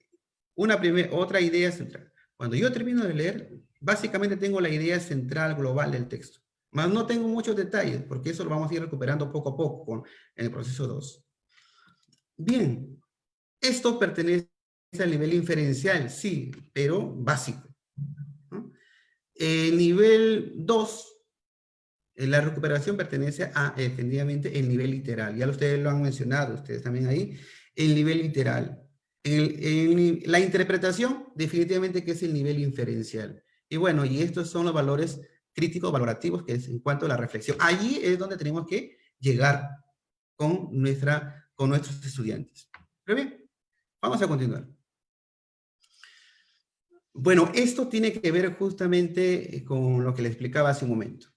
A: otra idea central. Cuando yo termino de leer, básicamente tengo la idea central global del texto. Más no tengo muchos detalles, porque eso lo vamos a ir recuperando poco a poco en el proceso 2. Bien, esto pertenece al nivel inferencial, sí, pero básico, ¿no? El nivel 2, la recuperación pertenece a, definitivamente, el nivel literal. Ya ustedes lo han mencionado, ustedes también ahí, el nivel literal. La interpretación, definitivamente que es el nivel inferencial. Y bueno, y estos son los valores críticos valorativos, que es en cuanto a la reflexión. Allí es donde tenemos que llegar con nuestros estudiantes. Pero bien, vamos a continuar. Bueno, esto tiene que ver justamente con lo que le explicaba hace un momento.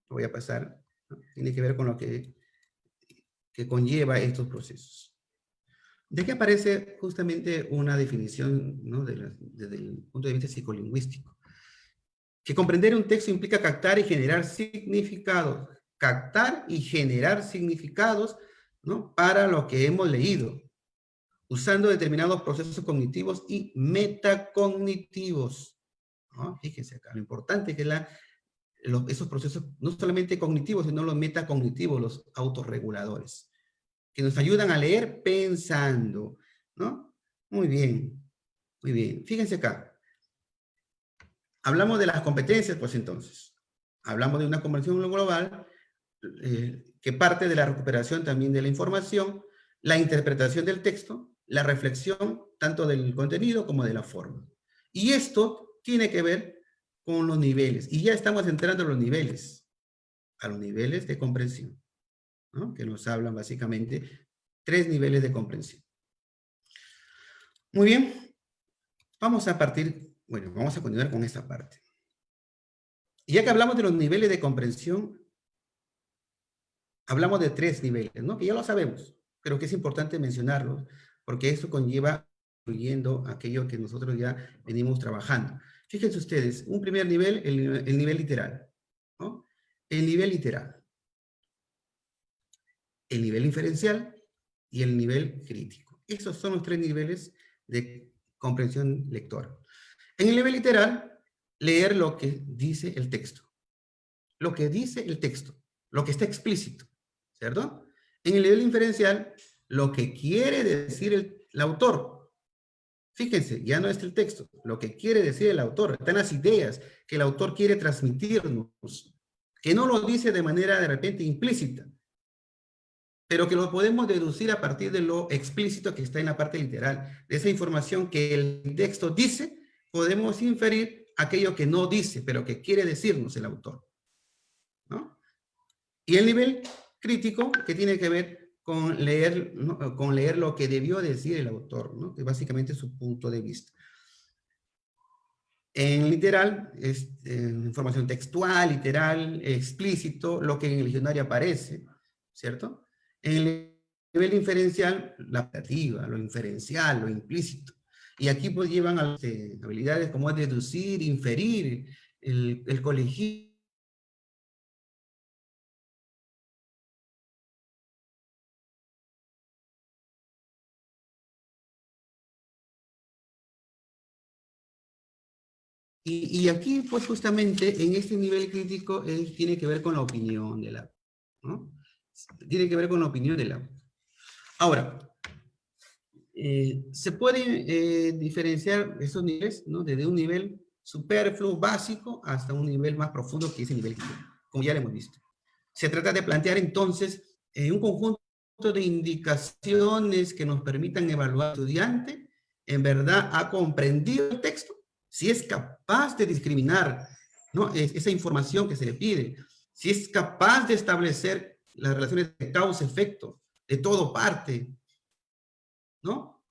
A: Voy a pasar, ¿no? Tiene que ver con lo que conlleva estos procesos. De aquí aparece justamente una definición, ¿no?, desde el punto de vista psicolingüístico. Que comprender un texto implica captar y generar significados. Captar y generar significados, ¿no?, para lo que hemos leído, usando determinados procesos cognitivos y metacognitivos, ¿no? Fíjense acá, lo importante es que esos procesos, no solamente cognitivos, sino los metacognitivos, los autorreguladores, que nos ayudan a leer pensando, ¿no? Muy bien, muy bien. Fíjense acá. Hablamos de las competencias, pues entonces. Hablamos de una comprensión global que parte de la recuperación también de la información, la interpretación del texto, la reflexión tanto del contenido como de la forma. Y esto tiene que ver con los niveles. Y ya estamos entrando a los niveles de comprensión, ¿no?, que nos hablan básicamente 3 niveles de comprensión. Muy bien, vamos a continuar con esta parte. Y ya que hablamos de los niveles de comprensión, hablamos de 3 niveles, ¿no?, que ya lo sabemos, pero que es importante mencionarlos, porque eso conlleva incluyendo aquello que nosotros ya venimos trabajando. Fíjense ustedes, un primer nivel, el nivel literal, ¿no? El nivel literal, el nivel inferencial y el nivel crítico. Esos son los 3 niveles de comprensión lectora. En el nivel literal, leer lo que dice el texto. Lo que dice el texto, lo que está explícito, ¿cierto? En el nivel inferencial, lo que quiere decir el autor. Fíjense, ya no es el texto, lo que quiere decir el autor, están las ideas que el autor quiere transmitirnos, que no lo dice de manera de repente implícita, pero que lo podemos deducir a partir de lo explícito que está en la parte literal. De esa información que el texto dice, podemos inferir aquello que no dice, pero que quiere decirnos el autor, ¿no? Y el nivel crítico, que tiene que ver con leer, ¿no?, con leer lo que debió decir el autor, ¿no?, que básicamente es su punto de vista. En literal, es información textual, literal, explícito, lo que en el diccionario aparece, ¿cierto? En el nivel inferencial, la optativa, lo inferencial, lo implícito. Y aquí pues llevan a habilidades como deducir, inferir, el colegir. Y aquí, pues justamente, en este nivel crítico, tiene que ver con la opinión del autor, ¿no? Tiene que ver con la opinión del autor. Ahora, se puede diferenciar esos niveles, ¿no?, desde un nivel superfluo, básico, hasta un nivel más profundo, que es el nivel crítico, como ya lo hemos visto. Se trata de plantear, entonces, un conjunto de indicaciones que nos permitan evaluar al estudiante, en verdad ha comprendido el texto, si es capaz de discriminar, ¿no?, esa información que se le pide, si es capaz de establecer las relaciones de causa-efecto, de todo parte, ¿no?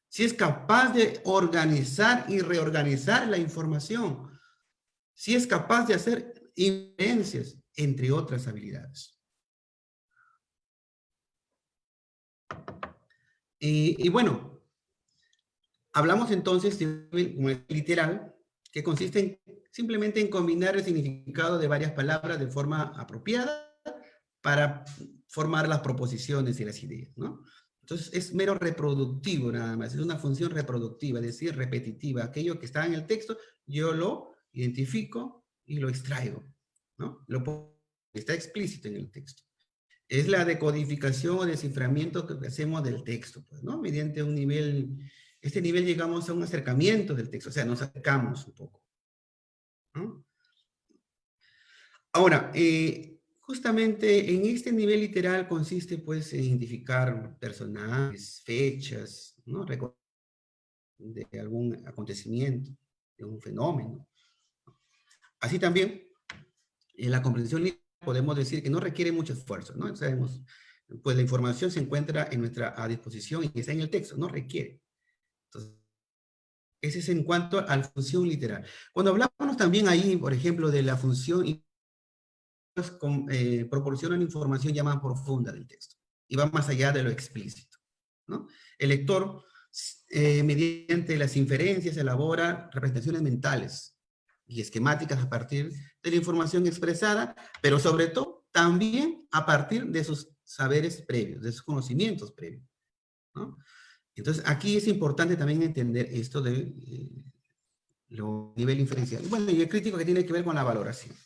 A: Si es capaz de organizar y reorganizar la información, si es capaz de hacer inferencias, entre otras habilidades. Y bueno, hablamos entonces de un nivel literal, que consiste simplemente en combinar el significado de varias palabras de forma apropiada para formar las proposiciones y las ideas, ¿no? Entonces es mero reproductivo nada más, es una función reproductiva, es decir, repetitiva. Aquello que está en el texto, yo lo identifico y lo extraigo, ¿no? Está explícito en el texto. Es la decodificación o desciframiento que hacemos del texto, pues, ¿no? Mediante un nivel, este nivel llegamos a un acercamiento del texto, o sea, nos acercamos un poco, ¿no? Ahora, justamente en este nivel literal consiste, pues, en identificar personajes, fechas, ¿no? De algún acontecimiento, de un fenómeno. Así también, en la comprensión literal podemos decir que no requiere mucho esfuerzo, ¿no? Sabemos, pues la información se encuentra en nuestra disposición y está en el texto, no requiere. Entonces, ese es en cuanto a la función literal. Cuando hablamos también ahí, por ejemplo, de la función, proporcionan información ya más profunda del texto y va más allá de lo explícito, ¿no? El lector, mediante las inferencias, elabora representaciones mentales y esquemáticas a partir de la información expresada, pero sobre todo también a partir de sus saberes previos, de sus conocimientos previos, ¿no? Entonces, aquí es importante también entender esto de nivel inferencial. Bueno, y el crítico que tiene que ver con la valoración.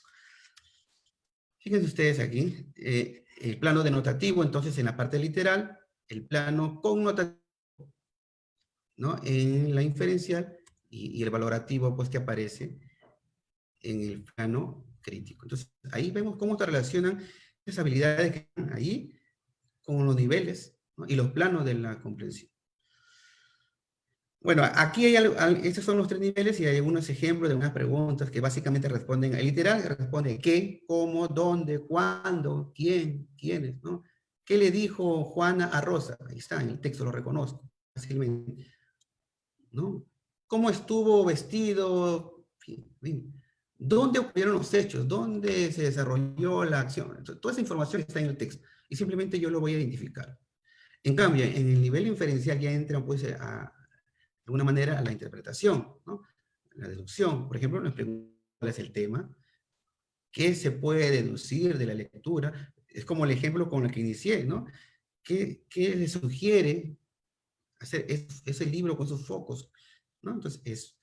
A: Fíjense ustedes aquí, el plano denotativo, entonces en la parte literal, el plano connotativo, ¿no? En la inferencial, y el valorativo, pues, que aparece en el plano crítico. Entonces, ahí vemos cómo se relacionan esas habilidades que están ahí con los niveles, ¿no? Y los planos de la comprensión. Bueno, aquí estos son los 3 niveles y hay algunos ejemplos de unas preguntas que básicamente responden, el literal responde qué, cómo, dónde, cuándo, quién, quiénes, ¿no? ¿Qué le dijo Juana a Rosa? Ahí está, en el texto lo reconozco fácilmente, ¿no? ¿Cómo estuvo vestido? En fin. ¿Dónde ocurrieron los hechos? ¿Dónde se desarrolló la acción? Entonces, toda esa información está en el texto y simplemente yo lo voy a identificar. En cambio, en el nivel inferencial ya entran, pues, de alguna manera, a la interpretación, ¿no? La deducción. Por ejemplo, nos preguntan cuál es el tema, qué se puede deducir de la lectura. Es como el ejemplo con el que inicié, ¿no? ¿Qué le sugiere hacer ese libro con sus focos, ¿no? Entonces, eso.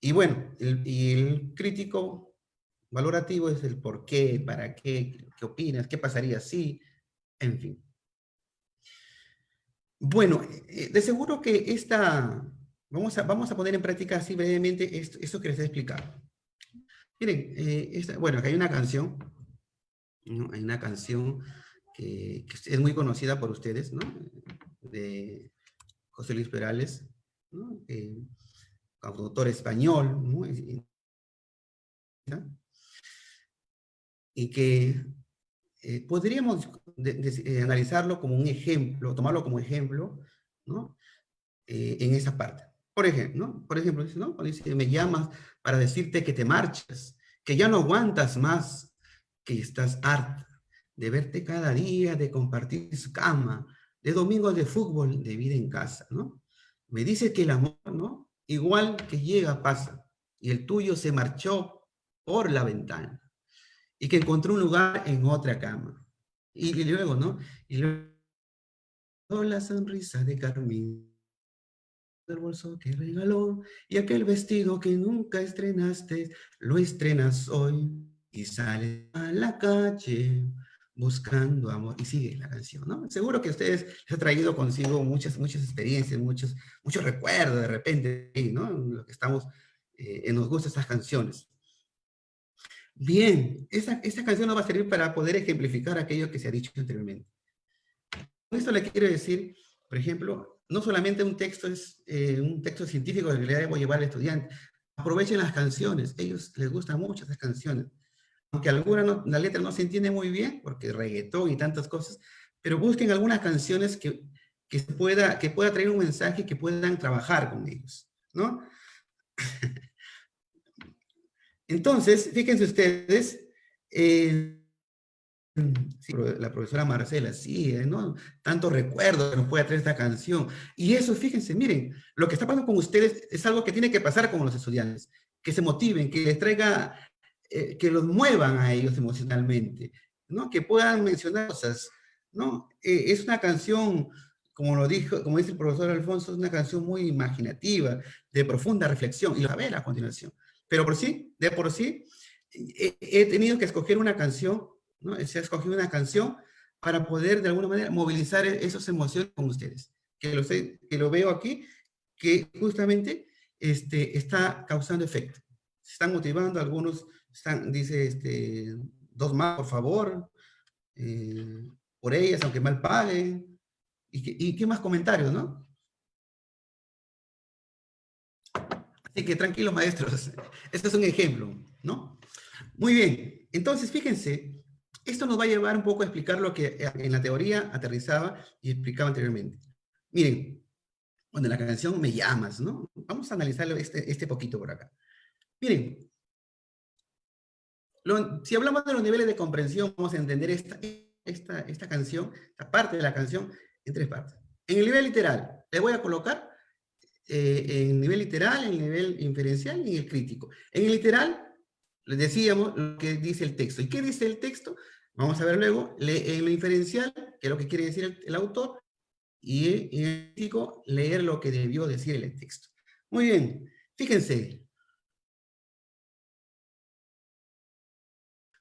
A: Y bueno, el crítico valorativo es el por qué, para qué, qué opinas, qué pasaría si, en fin. Bueno, de seguro que vamos a poner en práctica así brevemente esto que les he explicado. Miren, bueno, acá hay una canción, ¿no? Hay una canción que es muy conocida por ustedes, ¿no? De José Luis Perales, ¿no? Autor español, ¿no? Y que podríamos analizarlo como un ejemplo, tomarlo como ejemplo, ¿no? En esa parte. Por ejemplo, ¿no? Por ejemplo, dice, ¿no? Cuando dice, me llamas para decirte que te marchas, que ya no aguantas más, que estás harta de verte cada día, de compartir su cama, de domingos de fútbol, de vida en casa, ¿no? Me dice que el amor, ¿no? Igual que llega, pasa, y el tuyo se marchó por la ventana, y que encontró un lugar en otra cama. Y luego, ¿no? Y luego la sonrisa de Carmen, el bolso que regaló, y aquel vestido que nunca estrenaste, lo estrenas hoy, y sales a la calle buscando amor. Y sigue la canción, ¿no? Seguro que a ustedes les ha traído consigo muchas experiencias, muchos recuerdos de repente, ¿no? Lo que estamos, nos gustan estas canciones. Bien, esta canción nos va a servir para poder ejemplificar aquello que se ha dicho anteriormente. Con esto le quiero decir, por ejemplo, no solamente un texto es un texto científico que le debo llevar al estudiante. Aprovechen las canciones, ellos les gustan mucho esas canciones. Aunque alguna la letra no se entiende muy bien, porque reggaetón y tantas cosas, pero busquen algunas canciones que que pueda traer un mensaje que puedan trabajar con ellos, ¿no? Entonces, fíjense ustedes, sí, la profesora Marcela, sí, ¿no? Tanto recuerdo que nos puede traer esta canción. Y eso, fíjense, miren, lo que está pasando con ustedes es algo que tiene que pasar con los estudiantes, que se motiven, que les traiga, que los muevan a ellos emocionalmente, ¿no? Que puedan mencionar cosas, ¿no? Es una canción, como lo dijo, como dice el profesor Alfonso, es una canción muy imaginativa, de profunda reflexión, y lo va a ver a continuación. Pero de por sí, he tenido que escoger una canción, ¿no? Se ha escogido una canción para poder de alguna manera movilizar esas emociones con ustedes. Que lo veo aquí, que justamente está causando efecto. Se están motivando, algunos dice, dos más, por favor, por ellas, aunque mal paguen. ¿Y qué más comentarios, no? Así que tranquilos, maestros. Este es un ejemplo, ¿no? Muy bien. Entonces, fíjense, esto nos va a llevar un poco a explicar lo que en la teoría aterrizaba y explicaba anteriormente. Miren, bueno, la canción Me Llamas, ¿no? Vamos a analizarlo este poquito por acá. Miren, si hablamos de los niveles de comprensión, vamos a entender esta canción, esta parte de la canción, en tres partes. En el nivel literal, le voy a colocar en el nivel literal, en el nivel inferencial y en el crítico. En el literal, les decíamos lo que dice el texto. ¿Y qué dice el texto? Vamos a ver luego. En lo inferencial, que es lo que quiere decir el autor, y en el crítico, leer lo que debió decir el texto. Muy bien, fíjense.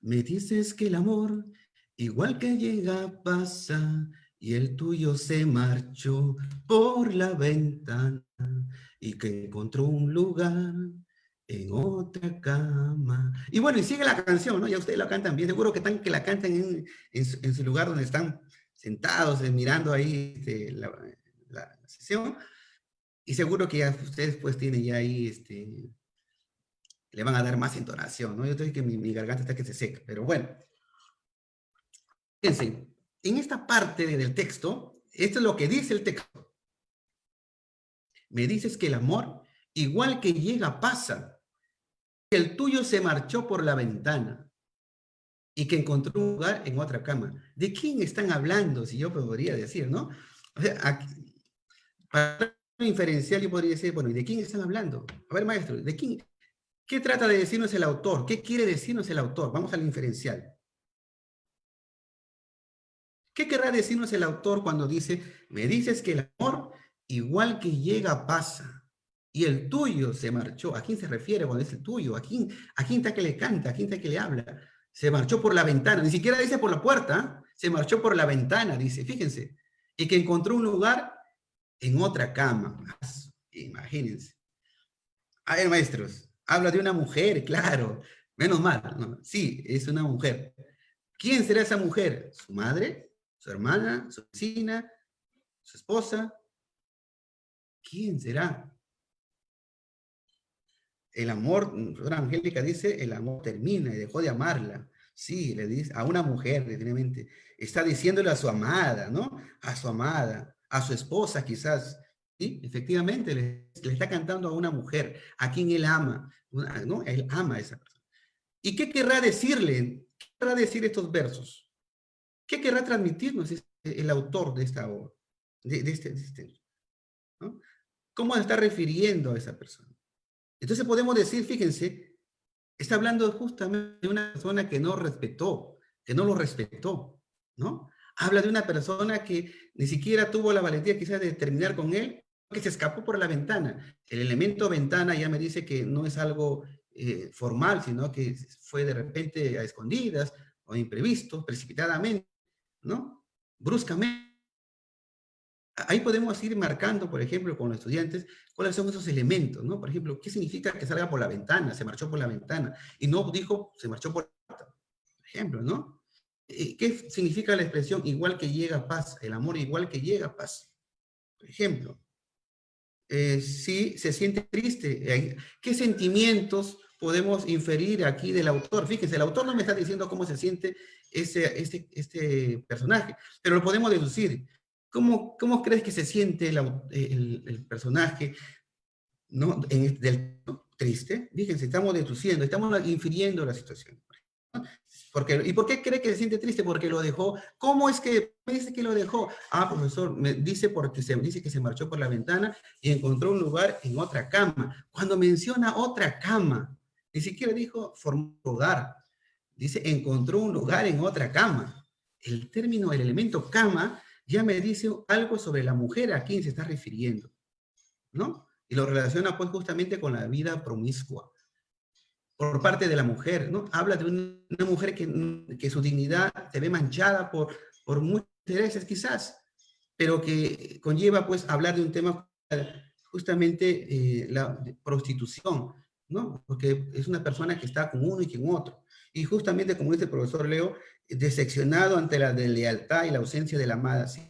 A: Me dices que el amor, igual que llega, pasa, y el tuyo se marchó por la ventana, y que encontró un lugar en otra cama. Y bueno, y sigue la canción, ¿no? Ya ustedes la cantan bien, seguro que la cantan en su lugar donde están sentados, mirando ahí la sesión, y seguro que ya ustedes pues tienen ya ahí, le van a dar más entonación, ¿no? Yo estoy que mi garganta está que se seca, pero bueno. Fíjense, en esta parte del texto, esto es lo que dice el texto. Me dices que el amor, igual que llega, pasa, que el tuyo se marchó por la ventana y que encontró un lugar en otra cama. ¿De quién están hablando? Si yo podría decir, ¿no? O sea, aquí, para inferencial yo podría decir, bueno, ¿y de quién están hablando? A ver, maestro, ¿de quién? ¿Qué trata de decirnos el autor? ¿Qué quiere decirnos el autor? Vamos al inferencial. ¿Qué querrá decirnos el autor cuando dice, me dices que el amor, igual que llega, pasa, y el tuyo se marchó? ¿A quién se refiere cuando dice el tuyo? ¿A quién está que le canta? ¿A quién está que le habla? Se marchó por la ventana, ni siquiera dice por la puerta, se marchó por la ventana, dice, fíjense, y que encontró un lugar en otra cama. Imagínense. A ver, maestros, habla de una mujer, claro, menos mal, ¿no? Sí, es una mujer. ¿Quién será esa mujer? ¿Su madre? ¿Su hermana? ¿Su vecina? ¿Su esposa? ¿Quién será? El amor, la Angélica dice, el amor termina y dejó de amarla. Sí, le dice a una mujer, definitivamente. Está diciéndole a su amada, ¿no? A su amada, a su esposa quizás. Sí, efectivamente, le está cantando a una mujer, a quien él ama, ¿no? Él ama a esa persona. ¿Y qué querrá decirle? ¿Qué querrá decir estos versos? ¿Qué querrá transmitirnos el autor de esta obra? ¿No? ¿Cómo se está refiriendo a esa persona? Entonces podemos decir, fíjense, está hablando justamente de una persona que no respetó, que no lo respetó, ¿no? Habla de una persona que ni siquiera tuvo la valentía quizás de terminar con él, que se escapó por la ventana. El elemento ventana ya me dice que no es algo formal, sino que fue de repente a escondidas o imprevisto, precipitadamente, ¿no? Bruscamente. Ahí podemos ir marcando, por ejemplo, con los estudiantes, cuáles son esos elementos, ¿no? Por ejemplo, ¿qué significa que salga por la ventana? Se marchó por la ventana. Y no dijo, se marchó por la puerta. Por ejemplo, ¿no? ¿Qué significa la expresión igual que llega paz? El amor igual que llega paz. Por ejemplo, si se siente triste, ¿qué sentimientos podemos inferir aquí del autor? Fíjense, el autor no me está diciendo cómo se siente este personaje, pero lo podemos deducir. ¿Cómo crees que se siente el personaje, ¿no? Triste? Fíjense, estamos deduciendo, estamos infiriendo la situación. ¿Y por qué cree que se siente triste? Porque lo dejó. ¿Cómo es que me dice que lo dejó? Ah, profesor, me dice porque dice que se marchó por la ventana y encontró un lugar en otra cama. Cuando menciona otra cama, ni siquiera dijo formó un hogar. Dice encontró un lugar en otra cama. El término, el elemento cama, ya me dice algo sobre la mujer a quien se está refiriendo, ¿no? Y lo relaciona pues justamente con la vida promiscua por parte de la mujer, ¿no? Habla de una mujer que su dignidad se ve manchada por muchos intereses quizás, pero que conlleva pues hablar de un tema justamente la prostitución, ¿no? Porque es una persona que está con uno y con otro. Y justamente como dice el profesor Leo, decepcionado ante la deslealtad y la ausencia de la amada, ¿sí?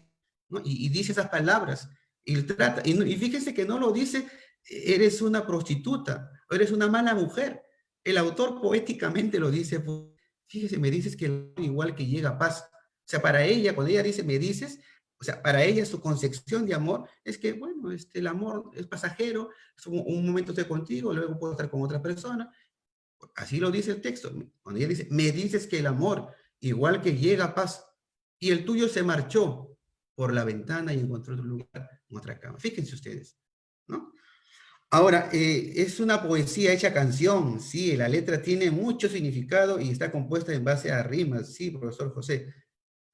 A: ¿No? Y dice esas palabras. Y fíjense que no lo dice, eres una prostituta, o eres una mala mujer. El autor poéticamente lo dice, fíjese, me dices que igual que llega a paz. O sea, para ella, cuando ella dice, me dices, o sea, para ella su concepción de amor es que, bueno, el amor es pasajero, es un momento estoy contigo, luego puedo estar con otra persona. Así lo dice el texto. Cuando ella dice, me dices que el amor, igual que llega a paz, y el tuyo se marchó por la ventana y encontró otro lugar en otra cama. Fíjense ustedes, ¿no? Ahora, es una poesía hecha canción, sí, la letra tiene mucho significado y está compuesta en base a rimas, sí, profesor José,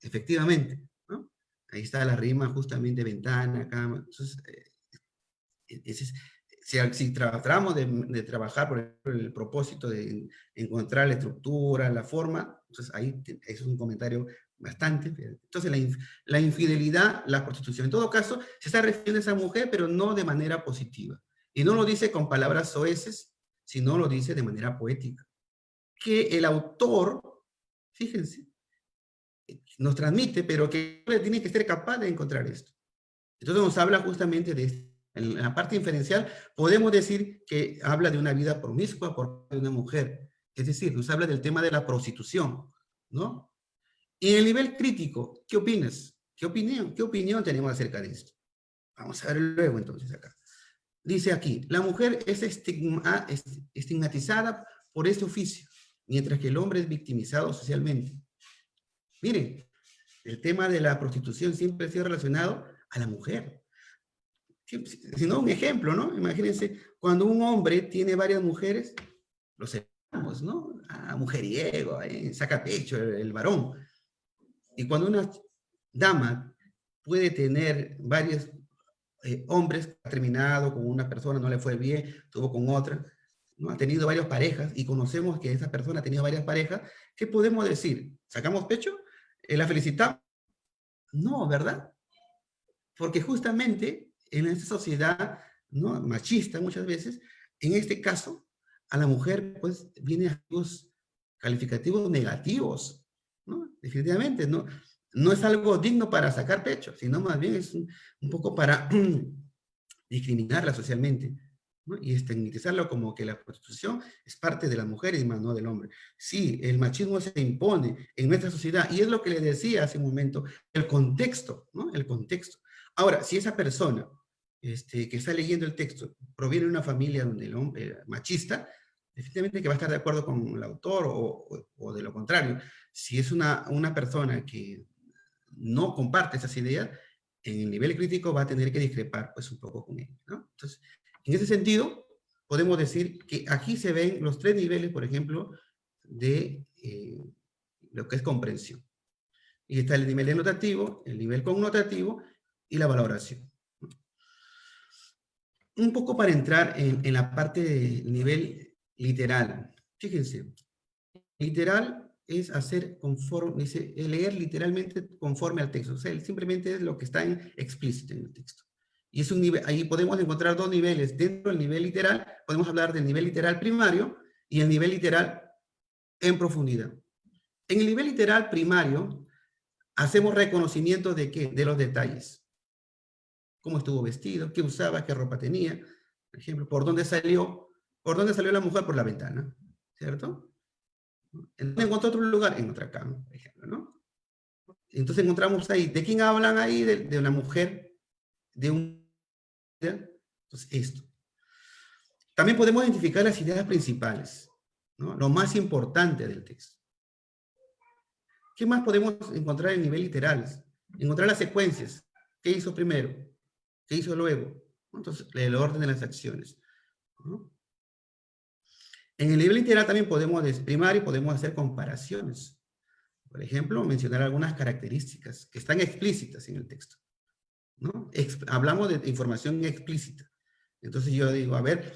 A: efectivamente, ¿no? Ahí está la rima justamente ventana, cama, entonces, si tratamos de trabajar por el propósito de encontrar la estructura, la forma, entonces ahí es un comentario bastante. Entonces la infidelidad, la prostitución, en todo caso, se está refiriendo a esa mujer, pero no de manera positiva. Y no lo dice con palabras soeces, sino lo dice de manera poética. Que el autor, fíjense, nos transmite, pero que tiene que ser capaz de encontrar esto. Entonces nos habla justamente de esto. En la parte inferencial podemos decir que habla de una vida promiscua por parte de una mujer. Es decir, nos habla del tema de la prostitución, ¿no? Y en el nivel crítico, ¿qué opinas? ¿Qué opinión tenemos acerca de esto? Vamos a ver luego entonces acá. Dice aquí, la mujer es estigmatizada por este oficio, mientras que el hombre es victimizado socialmente. Miren, el tema de la prostitución siempre ha sido relacionado a la mujer. Si no, un ejemplo, ¿no? Imagínense, cuando un hombre tiene varias mujeres, lo separamos, ¿no? Mujeriego, saca pecho el varón. Y cuando una dama puede tener varios hombres, ha terminado con una persona, no le fue bien, tuvo con otra, ¿no? Ha tenido varias parejas y conocemos que esa persona ha tenido varias parejas, ¿qué podemos decir? ¿Sacamos pecho? ¿La felicitamos? No, ¿verdad? Porque justamente en esta sociedad, ¿no?, machista muchas veces, en este caso, a la mujer pues vienen actos calificativos negativos, ¿no? Definitivamente, no es algo digno para sacar pecho, sino más bien es un poco para discriminarla socialmente, ¿no? Y estigmatizarlo como que la prostitución es parte de las mujeres más no del hombre. Sí, el machismo se impone en nuestra sociedad y es lo que le decía hace un momento, el contexto, ¿no? El contexto. Ahora, si esa persona que está leyendo el texto proviene de una familia donde el hombre machista, definitivamente que va a estar de acuerdo con el autor o de lo contrario. Si es una persona que no comparte esas ideas, en el nivel crítico va a tener que discrepar pues un poco con él, ¿no? Entonces, en ese sentido, podemos decir que aquí se ven los tres niveles, por ejemplo, de lo que es comprensión. Y está el nivel denotativo, el nivel connotativo y la valoración. Un poco para entrar en la parte del nivel literal. Fíjense, literal es hacer conforme, dice, leer literalmente conforme al texto. O sea, simplemente es lo que está explícito en el texto. Y es un nivel, ahí podemos encontrar dos niveles. Dentro del nivel literal, podemos hablar del nivel literal primario y el nivel literal en profundidad. En el nivel literal primario, hacemos reconocimiento de qué? De los detalles. Cómo estuvo vestido, qué usaba, qué ropa tenía, por ejemplo, por dónde salió la mujer por la ventana, ¿cierto? ¿En dónde encontró otro lugar? En otra cama, por ejemplo, ¿no? Entonces encontramos ahí, ¿de quién hablan ahí? De una mujer, de un... Entonces, esto. También podemos identificar las ideas principales, ¿no? Lo más importante del texto. ¿Qué más podemos encontrar en nivel literal? Encontrar las secuencias. ¿Qué hizo primero? ¿Qué hizo luego? Entonces, el orden de las acciones, ¿no? En el nivel literal también podemos desprimar y podemos hacer comparaciones. Por ejemplo, mencionar algunas características que están explícitas en el texto, ¿no? Hablamos de información explícita. Entonces yo digo, a ver,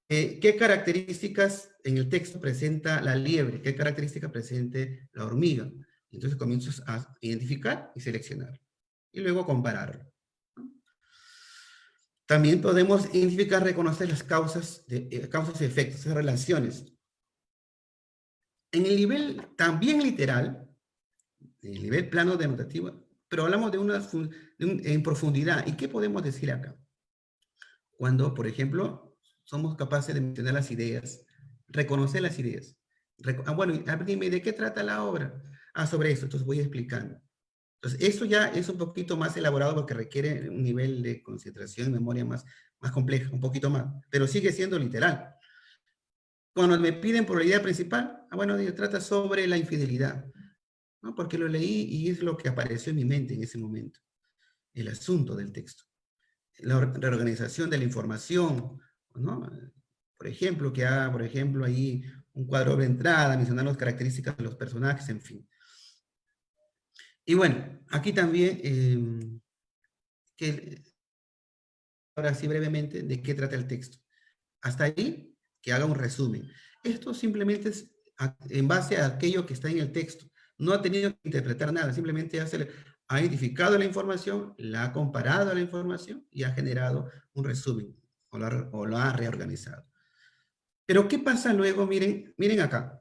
A: ¿qué características en el texto presenta la liebre? ¿Qué característica presenta la hormiga? Entonces comienzo a identificar y seleccionar. Y luego compararlo. También podemos identificar, reconocer las causas y efectos, esas relaciones. En el nivel también literal, en el nivel plano denotativo, pero hablamos en profundidad. ¿Y qué podemos decir acá? Cuando, por ejemplo, somos capaces de mencionar las ideas, reconocer las ideas. Bueno, dime, ¿de qué trata la obra? Sobre eso, entonces voy explicando. Entonces, eso ya es un poquito más elaborado porque requiere un nivel de concentración y memoria más compleja, un poquito más, pero sigue siendo literal. Cuando me piden por la idea principal, bueno, trata sobre la infidelidad, ¿no? Porque lo leí y es lo que apareció en mi mente en ese momento, el asunto del texto. La reorganización de la información, ¿no? Por ejemplo, que haga, por ejemplo, ahí un cuadro de entrada, mencionar las características de los personajes, en fin. Y bueno, aquí también, ahora sí brevemente, de qué trata el texto. Hasta ahí, que haga un resumen. Esto simplemente es en base a aquello que está en el texto. No ha tenido que interpretar nada, simplemente ha identificado la información, la ha comparado a la información y ha generado un resumen o lo ha reorganizado. Pero ¿qué pasa luego? Miren acá.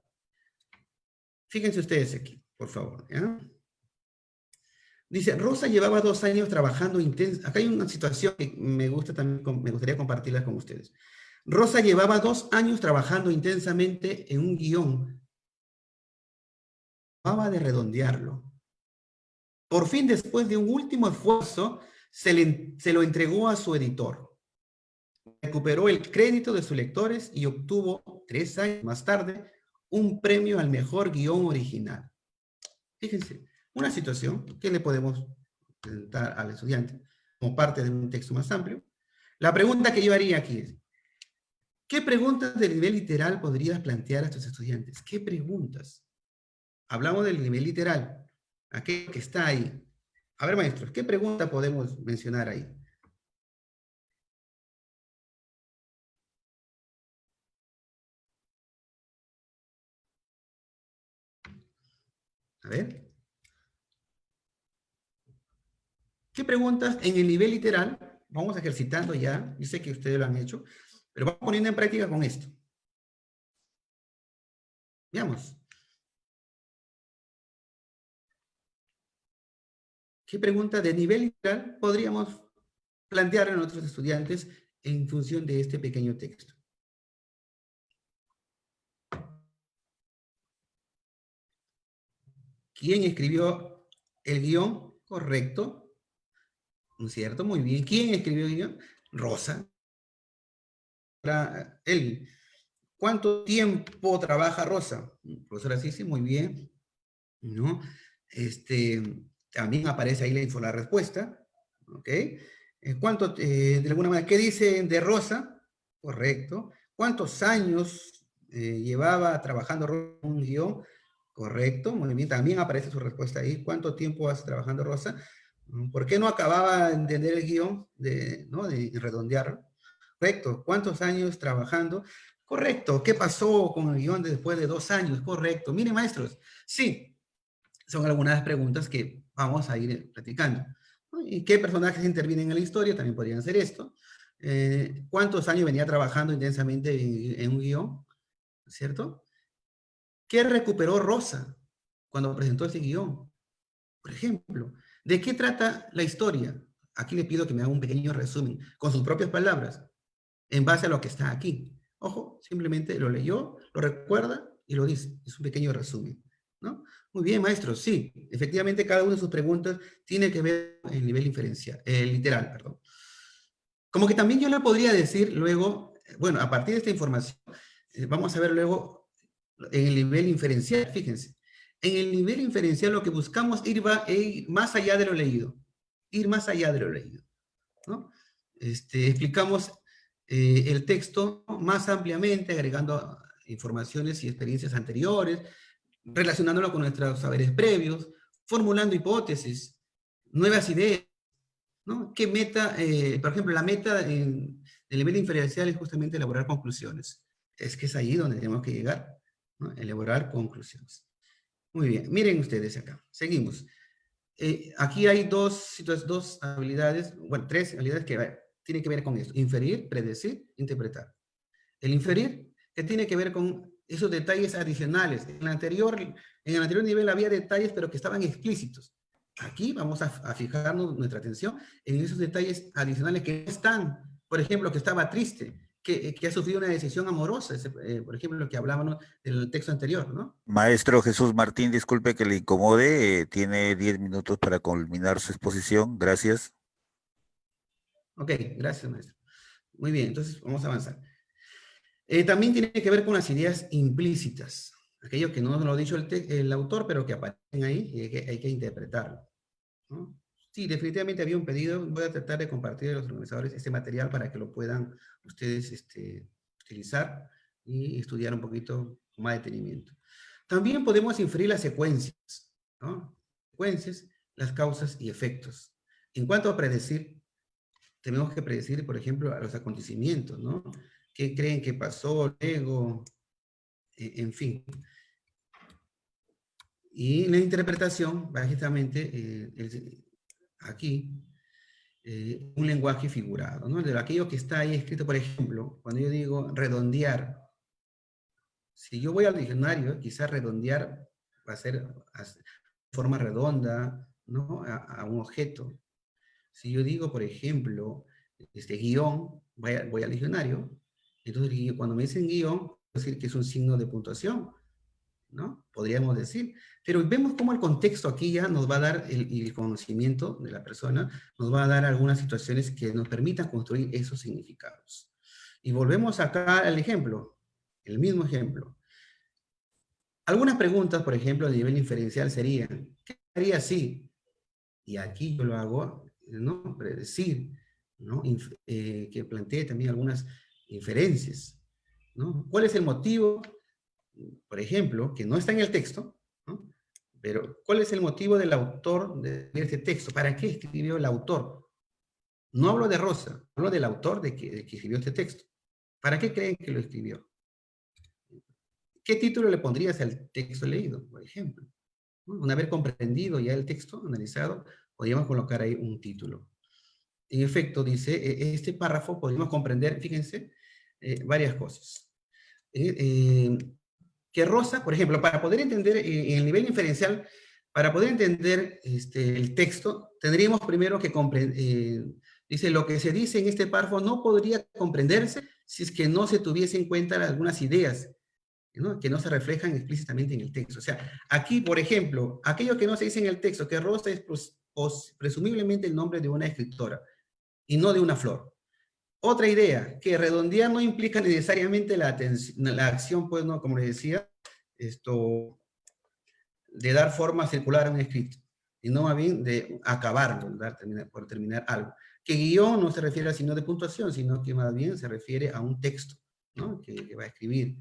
A: Fíjense ustedes aquí, por favor. ¿Ya? Dice, Rosa llevaba 2 años trabajando intenso. Acá hay una situación que me gustaría compartirla con ustedes. Rosa llevaba 2 años trabajando intensamente en un guión. Acababa de redondearlo. Por fin, después de un último esfuerzo, se lo entregó a su editor. Recuperó el crédito de sus lectores y obtuvo 3 años más tarde un premio al mejor guión original. Fíjense, una situación que le podemos presentar al estudiante como parte de un texto más amplio. La pregunta que yo haría aquí es, ¿qué preguntas del nivel literal podrías plantear a tus estudiantes? ¿Qué preguntas? Hablamos del nivel literal, aquel que está ahí. A ver, maestros, ¿qué pregunta podemos mencionar ahí? A ver. ¿Qué preguntas en el nivel literal? Vamos ejercitando ya, yo sé que ustedes lo han hecho, pero vamos poniendo en práctica con esto. Veamos. ¿Qué pregunta de nivel literal podríamos plantear a nuestros estudiantes en función de este pequeño texto? ¿Quién escribió el guión? Correcto. ¿No es cierto? Muy bien. ¿Quién escribió el guión? Rosa. Para él. ¿Cuánto tiempo trabaja Rosa? Profesora Cici, muy bien. ¿No? También aparece ahí la respuesta. ¿Ok? De alguna manera, ¿qué dice de Rosa? Correcto. ¿Cuántos años llevaba trabajando Rosa en un guión? Correcto, muy bien. También aparece su respuesta ahí. ¿Cuánto tiempo hace trabajando Rosa? ¿Por qué no acababa de entender el guión, ¿no? de redondearlo? Correcto. ¿Cuántos años trabajando? Correcto. ¿Qué pasó con el guión después de 2 años? Correcto. Miren, maestros, sí, son algunas preguntas que vamos a ir platicando. ¿Y qué personajes intervienen en la historia? También podrían ser esto. ¿Cuántos años venía trabajando intensamente en un guión? ¿Cierto? ¿Qué recuperó Rosa cuando presentó ese guión? Por ejemplo, ¿de qué trata la historia? Aquí le pido que me haga un pequeño resumen, con sus propias palabras, en base a lo que está aquí. Ojo, simplemente lo leyó, lo recuerda y lo dice. Es un pequeño resumen. ¿no? Muy bien, maestro, sí, efectivamente cada una de sus preguntas tiene que ver con el nivel inferencial, literal, perdón. Como que también yo le podría decir luego, bueno, a partir de esta información, vamos a ver luego en el nivel inferencial, fíjense. En el nivel inferencial lo que buscamos ir más allá de lo leído, ir más allá de lo leído, ¿no? Explicamos el texto más ampliamente, agregando informaciones y experiencias anteriores, relacionándolo con nuestros saberes previos, formulando hipótesis, nuevas ideas, ¿no? ¿Qué meta, por ejemplo, la meta del nivel inferencial es justamente elaborar conclusiones. Es que es ahí donde tenemos que llegar, ¿no? Elaborar conclusiones. Muy bien, miren ustedes acá, seguimos. Aquí hay dos habilidades, bueno, tres habilidades que tienen que ver con esto. Inferir, predecir, interpretar. El inferir, que tiene que ver con esos detalles adicionales. En el anterior nivel había detalles, pero que estaban explícitos. Aquí vamos a fijarnos nuestra atención en esos detalles adicionales que no están. Por ejemplo, que estaba triste, que ha sufrido una decisión amorosa. Por ejemplo, lo que hablábamos del texto anterior, ¿no?
B: Maestro Jesús Martín, disculpe que le incomode, tiene 10 minutos para culminar su exposición. Gracias.
A: Ok, gracias, maestro. Muy bien, entonces vamos a avanzar. También tiene que ver con las ideas implícitas, aquello que no nos lo ha dicho el autor, pero que aparecen ahí y hay que interpretarlo, ¿no? Sí, definitivamente había un pedido. Voy a tratar de compartir a los organizadores este material para que lo puedan ustedes utilizar y estudiar un poquito con más detenimiento. También podemos inferir las secuencias, ¿no? Secuencias, las causas y efectos. En cuanto a predecir, tenemos que predecir, por ejemplo, a los acontecimientos, ¿no? ¿Qué creen que pasó luego? En fin. Y la interpretación, básicamente, aquí, un lenguaje figurado, ¿no? De aquello que está ahí escrito, por ejemplo, cuando yo digo redondear, si yo voy al diccionario, quizás redondear va a ser de forma redonda, ¿no? A un objeto. Si yo digo, por ejemplo, guión, voy al diccionario, entonces cuando me dicen guión, decir que es un signo de puntuación, ¿no? Podríamos decir. Pero vemos cómo el contexto aquí ya nos va a dar el conocimiento de la persona, nos va a dar algunas situaciones que nos permitan construir esos significados. Y volvemos acá al ejemplo, el mismo ejemplo. Algunas preguntas, por ejemplo, a nivel inferencial serían, ¿qué haría si? Y aquí yo lo hago, ¿no? Predecir, ¿no? Que plantee también algunas inferencias, ¿no? ¿Cuál es el motivo? Por ejemplo, que no está en el texto, ¿no? Pero ¿cuál es el motivo del autor de este texto? ¿Para qué escribió el autor? No hablo de Rosa, hablo del autor de que escribió este texto. ¿Para qué creen que lo escribió? ¿Qué título le pondrías al texto leído, por ejemplo? Una vez comprendido ya el texto, analizado, podríamos colocar ahí un título. En efecto, dice, este párrafo podríamos comprender, fíjense, varias cosas. Que Rosa, por ejemplo, para poder entender en el nivel inferencial, para poder entender el texto, tendríamos primero que comprender, dice, lo que se dice en este párrafo no podría comprenderse si es que no se tuviese en cuenta algunas ideas, ¿no? Que no se reflejan explícitamente en el texto. O sea, aquí, por ejemplo, aquello que no se dice en el texto, que Rosa es presumiblemente el nombre de una escritora y no de una flor. Otra idea, que redondear no implica necesariamente la acción, pues, ¿no? Como les decía, de dar forma circular a un escrito, y no más bien de acabarlo, por terminar algo. Que guión no se refiere a signo de puntuación, sino que más bien se refiere a un texto, ¿no? que va a escribir.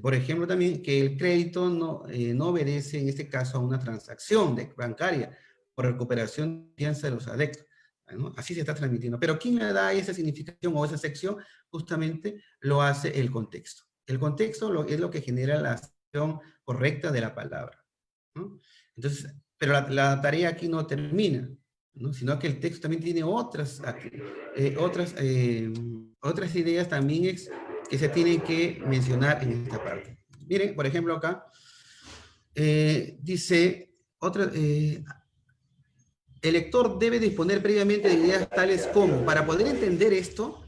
A: Por ejemplo, también que el crédito no obedece, en este caso, a una transacción bancaria por recuperación de confianza de los adeptos, ¿no? Así se está transmitiendo. Pero ¿quién le da esa significación o esa sección? Justamente lo hace el contexto. El contexto es lo que genera la acción correcta de la palabra, ¿no? Entonces, pero la tarea aquí no termina, ¿no? Sino que el texto también tiene otras ideas también que se tienen que mencionar en esta parte. Miren, por ejemplo, acá dice el lector debe disponer previamente de ideas tales como, para poder entender esto,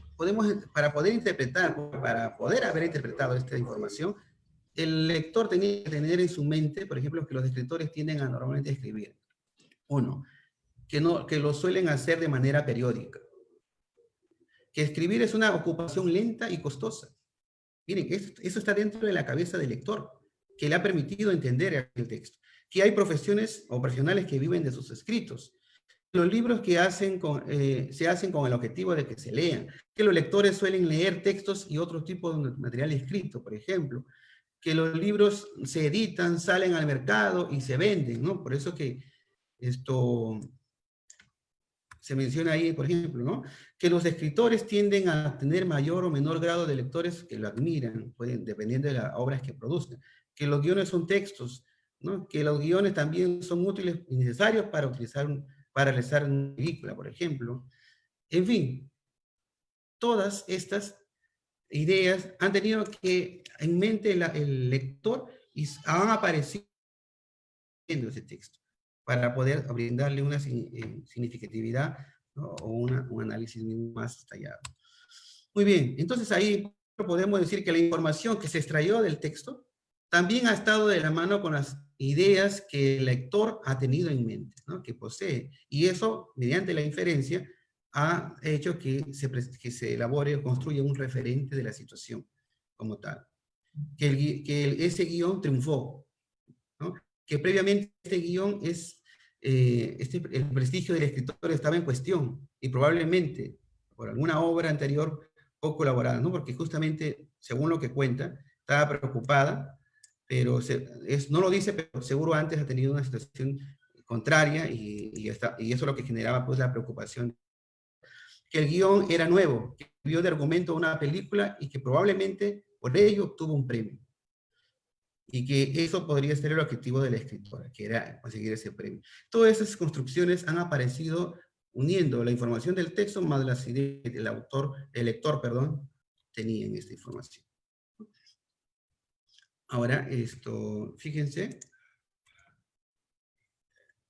A: para poder interpretar, para poder haber interpretado esta información, el lector tenía que tener en su mente, por ejemplo, que los escritores tienden a normalmente escribir. Uno, que lo suelen hacer de manera periódica. Que escribir es una ocupación lenta y costosa. Miren, eso está dentro de la cabeza del lector, que le ha permitido entender el texto. Que hay profesiones o profesionales que viven de sus escritos. Los libros que se hacen con el objetivo de que se lean. Que los lectores suelen leer textos y otro tipo de material escrito, por ejemplo. Que los libros se editan, salen al mercado y se venden, ¿no? Por eso que esto se menciona ahí, por ejemplo, ¿no? Que los escritores tienden a tener mayor o menor grado de lectores que lo admiran, dependiendo de las obras que produzcan. Que los guiones son textos, ¿no? Que los guiones también son útiles y necesarios para realizar una película, por ejemplo. En fin, todas estas ideas han tenido que en mente el lector y han aparecido en ese texto para poder brindarle una significatividad, ¿no? O un análisis más detallado. Muy bien, entonces ahí podemos decir que la información que se extrayó del texto también ha estado de la mano con las ideas que el lector ha tenido en mente, ¿no? Que posee. Y eso, mediante la inferencia, ha hecho que se elabore o construya un referente de la situación como tal. Ese guión triunfó, ¿no? Que previamente este guión el prestigio del escritor estaba en cuestión y probablemente por alguna obra anterior poco elaborada, ¿no? Porque justamente, según lo que cuenta, estaba preocupada, pero no lo dice, pero seguro antes ha tenido una situación contraria y eso es lo que generaba pues la preocupación. Que el guión era nuevo, que vio de argumento una película y que probablemente por ello obtuvo un premio. Y que eso podría ser el objetivo de la escritora, que era conseguir ese premio. Todas esas construcciones han aparecido uniendo la información del texto más las ideas que el lector, tenía en esta información. Ahora, fíjense.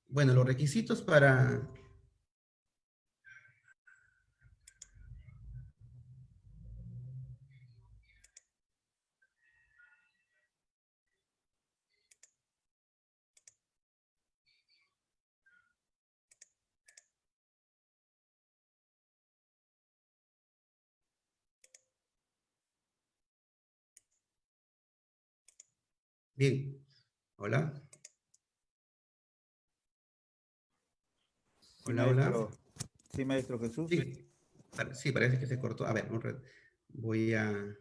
A: Bueno, los requisitos para... Bien, hola.
B: Sí,
A: Hola, hola.
B: maestro. Sí, maestro Jesús.
A: Sí, parece que se cortó. A ver, voy a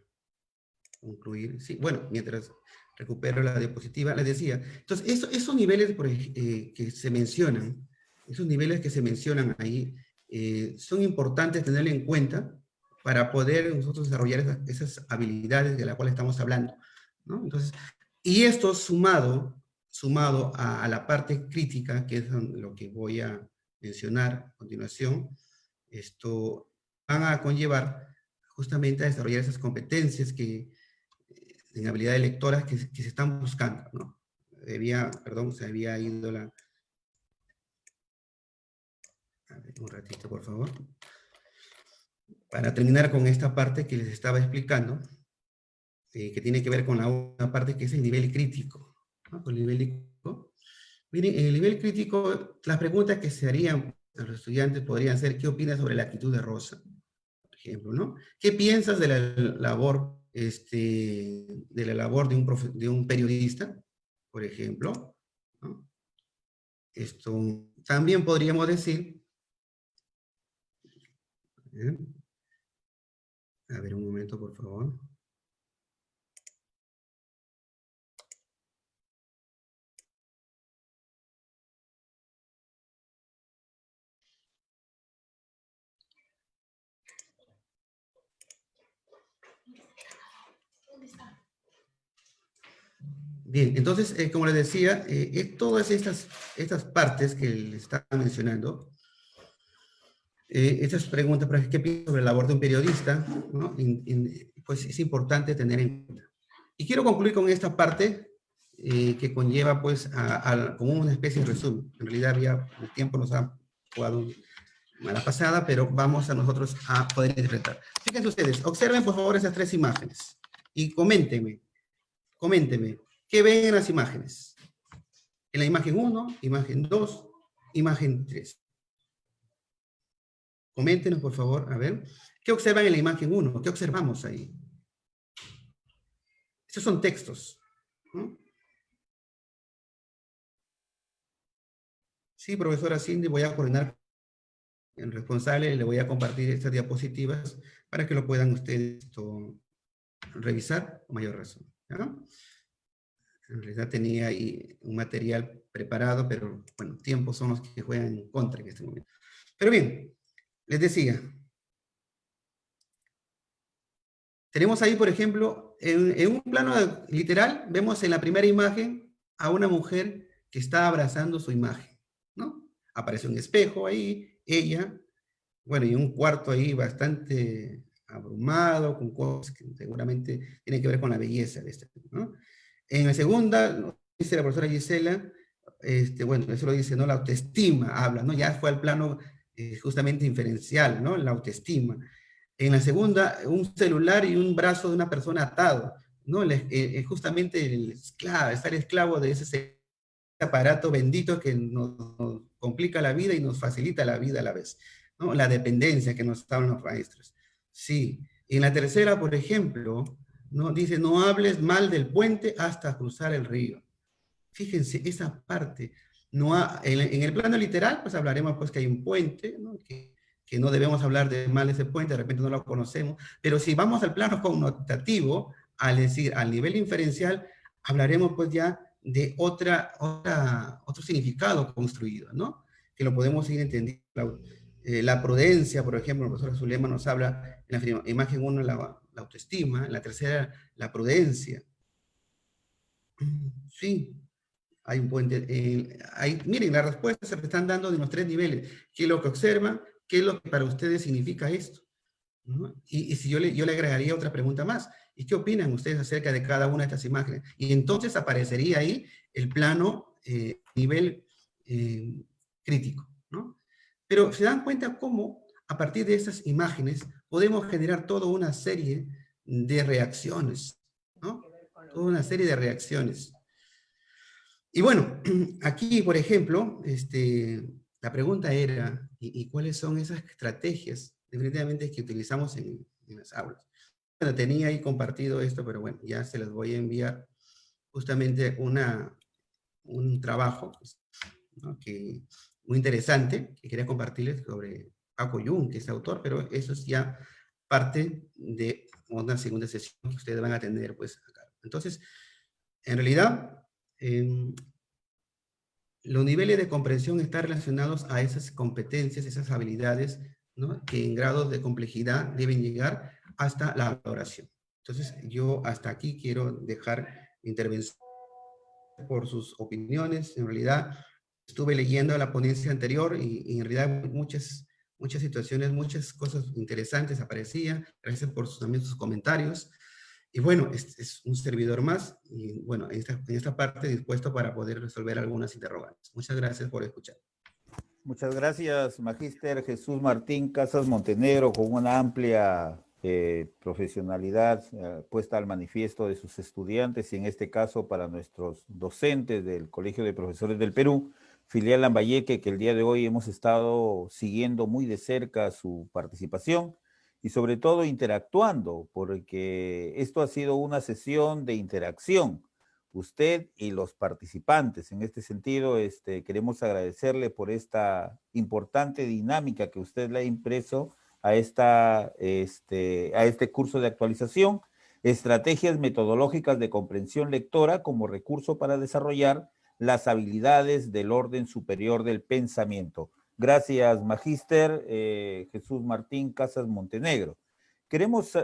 A: concluir. Sí, bueno, mientras recupero la diapositiva, les decía. Entonces, esos niveles que se mencionan, ahí, son importantes tenerlo en cuenta para poder nosotros desarrollar esas habilidades de las cuales estamos hablando, ¿no? Entonces, y esto sumado a la parte crítica, que es lo que voy a mencionar a continuación, van a conllevar justamente a desarrollar esas competencias en habilidades lectoras que se están buscando, ¿no? Se había ido la... A ver, un ratito, por favor. Para terminar con esta parte que les estaba explicando, que tiene que ver con la otra parte que es el nivel crítico, ¿no? Con el nivel crítico. Miren, en el nivel crítico, las preguntas que se harían a los estudiantes podrían ser: ¿qué opinas sobre la actitud de Rosa? Por ejemplo, ¿no? ¿Qué piensas de la labor, de un periodista? Por ejemplo, ¿no? También podríamos decir, a ver, un momento, por favor. Bien, entonces, como les decía, todas estas partes que les estaba mencionando, estas preguntas, ¿qué piensas sobre la labor de un periodista? ¿No? Pues es importante tener en cuenta. Y quiero concluir con esta parte que conlleva, pues, como una especie de resumen. En realidad, el tiempo nos ha jugado mala pasada, pero vamos a nosotros a poder interpretar. Fíjense ustedes, observen por favor esas tres imágenes y coméntenme. Coménteme, ¿qué ven en las imágenes? En la imagen 1, imagen 2, imagen 3. Coméntenos, por favor, a ver. ¿Qué observan en la imagen 1? ¿Qué observamos ahí? Estos son textos, ¿no? Sí, profesora Cindy, voy a coordinar el responsable, le voy a compartir estas diapositivas para que lo puedan ustedes revisar con mayor razón, ¿ya? En realidad tenía ahí un material preparado, pero bueno, tiempos son los que juegan en contra en este momento. Pero bien, les decía, tenemos ahí, por ejemplo, en un plano literal, vemos en la primera imagen a una mujer que está abrazando su imagen, ¿no? Aparece un espejo ahí, ella, bueno, y un cuarto ahí bastante abrumado, con cosas que seguramente tienen que ver con la belleza de este, ¿no? En la segunda, ¿no? Dice la profesora Gisela, bueno, eso lo dice, ¿no? La autoestima habla, ¿no? Ya fue al plano justamente inferencial, ¿no? La autoestima. En la segunda, un celular y un brazo de una persona atado, ¿no? Justamente estar esclavo de ese aparato bendito que nos complica la vida y nos facilita la vida a la vez, ¿no? La dependencia que nos daban los maestros. Sí. Y en la tercera, por ejemplo, ¿no? Dice, no hables mal del puente hasta cruzar el río. Fíjense, esa parte, en el plano literal, pues hablaremos pues que hay un puente, ¿no? Que no debemos hablar de mal de ese puente, de repente no lo conocemos, pero si vamos al plano connotativo, al decir, al nivel inferencial, hablaremos pues ya de otro significado construido, ¿no? Que lo podemos ir entendiendo. La prudencia, por ejemplo, el profesor Zulema nos habla en la imagen 1, la autoestima, en la tercera, la prudencia. Sí, hay un puente. Miren, las respuestas se están dando de los 3 niveles. ¿Qué es lo que observan? ¿Qué es lo que para ustedes significa esto? ¿No? Y si yo le agregaría otra pregunta más. ¿Y qué opinan ustedes acerca de cada una de estas imágenes? Y entonces aparecería ahí el plano nivel crítico, ¿no? Pero se dan cuenta cómo a partir de estas imágenes podemos generar toda una serie de reacciones, ¿no? Toda una serie de reacciones. Y bueno, aquí, por ejemplo, la pregunta era, ¿y cuáles son esas estrategias definitivamente que utilizamos en las aulas? Bueno, tenía ahí compartido esto, pero bueno, ya se les voy a enviar justamente un trabajo, pues, ¿no? Muy interesante, que quería compartirles sobre Paco Jung, que es autor, pero eso es ya parte de una segunda sesión que ustedes van a tener, pues, acá. Entonces, en realidad, los niveles de comprensión están relacionados a esas competencias, esas habilidades, ¿no? Que en grados de complejidad deben llegar hasta la valoración. Entonces, yo hasta aquí quiero dejar intervención por sus opiniones. En realidad, estuve leyendo la ponencia anterior y en realidad muchas situaciones, muchas cosas interesantes aparecían. Gracias por también sus comentarios. Y bueno, es un servidor más, y bueno, en esta parte dispuesto para poder resolver algunas interrogantes. Muchas gracias por escuchar.
B: Muchas gracias, Magíster Jesús Martín Casas Montenegro, con una amplia profesionalidad puesta al manifiesto de sus estudiantes y en este caso para nuestros docentes del Colegio de Profesores del Perú, filial Lambayeque, que el día de hoy hemos estado siguiendo muy de cerca su participación y sobre todo interactuando, porque esto ha sido una sesión de interacción, usted y los participantes. En este sentido, queremos agradecerle por esta importante dinámica que usted le ha impreso a este curso de actualización, estrategias metodológicas de comprensión lectora como recurso para desarrollar las habilidades del orden superior del pensamiento. Gracias, Magíster Jesús Martín Casas Montenegro. Queremos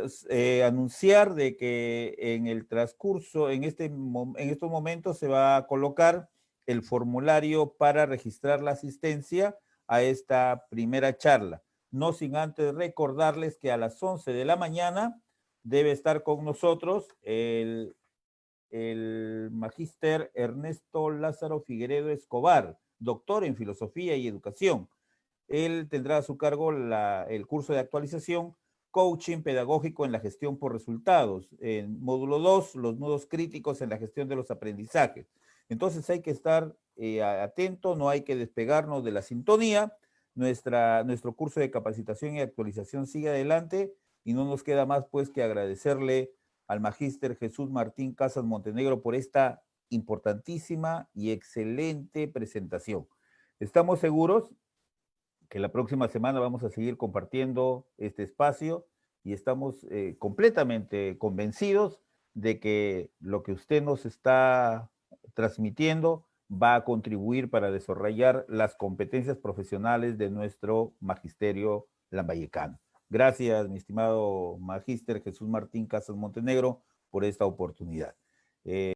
B: anunciar de que en el transcurso, en estos momentos se va a colocar el formulario para registrar la asistencia a esta primera charla. No sin antes recordarles que a las 11 de la mañana debe estar con nosotros el magíster Ernesto Lázaro Figueredo Escobar, doctor en Filosofía y Educación. Él tendrá a su cargo el curso de actualización coaching pedagógico en la gestión por resultados. En módulo 2, los nudos críticos en la gestión de los aprendizajes. Entonces hay que estar atento, no hay que despegarnos de la sintonía. Nuestro curso de capacitación y actualización sigue adelante y no nos queda más pues que agradecerle al magíster Jesús Martín Casas Montenegro por esta importantísima y excelente presentación. Estamos seguros que la próxima semana vamos a seguir compartiendo este espacio y estamos completamente convencidos de que lo que usted nos está transmitiendo va a contribuir para desarrollar las competencias profesionales de nuestro magisterio lambayecano. Gracias, mi estimado magíster Jesús Martín Casas Montenegro, por esta oportunidad.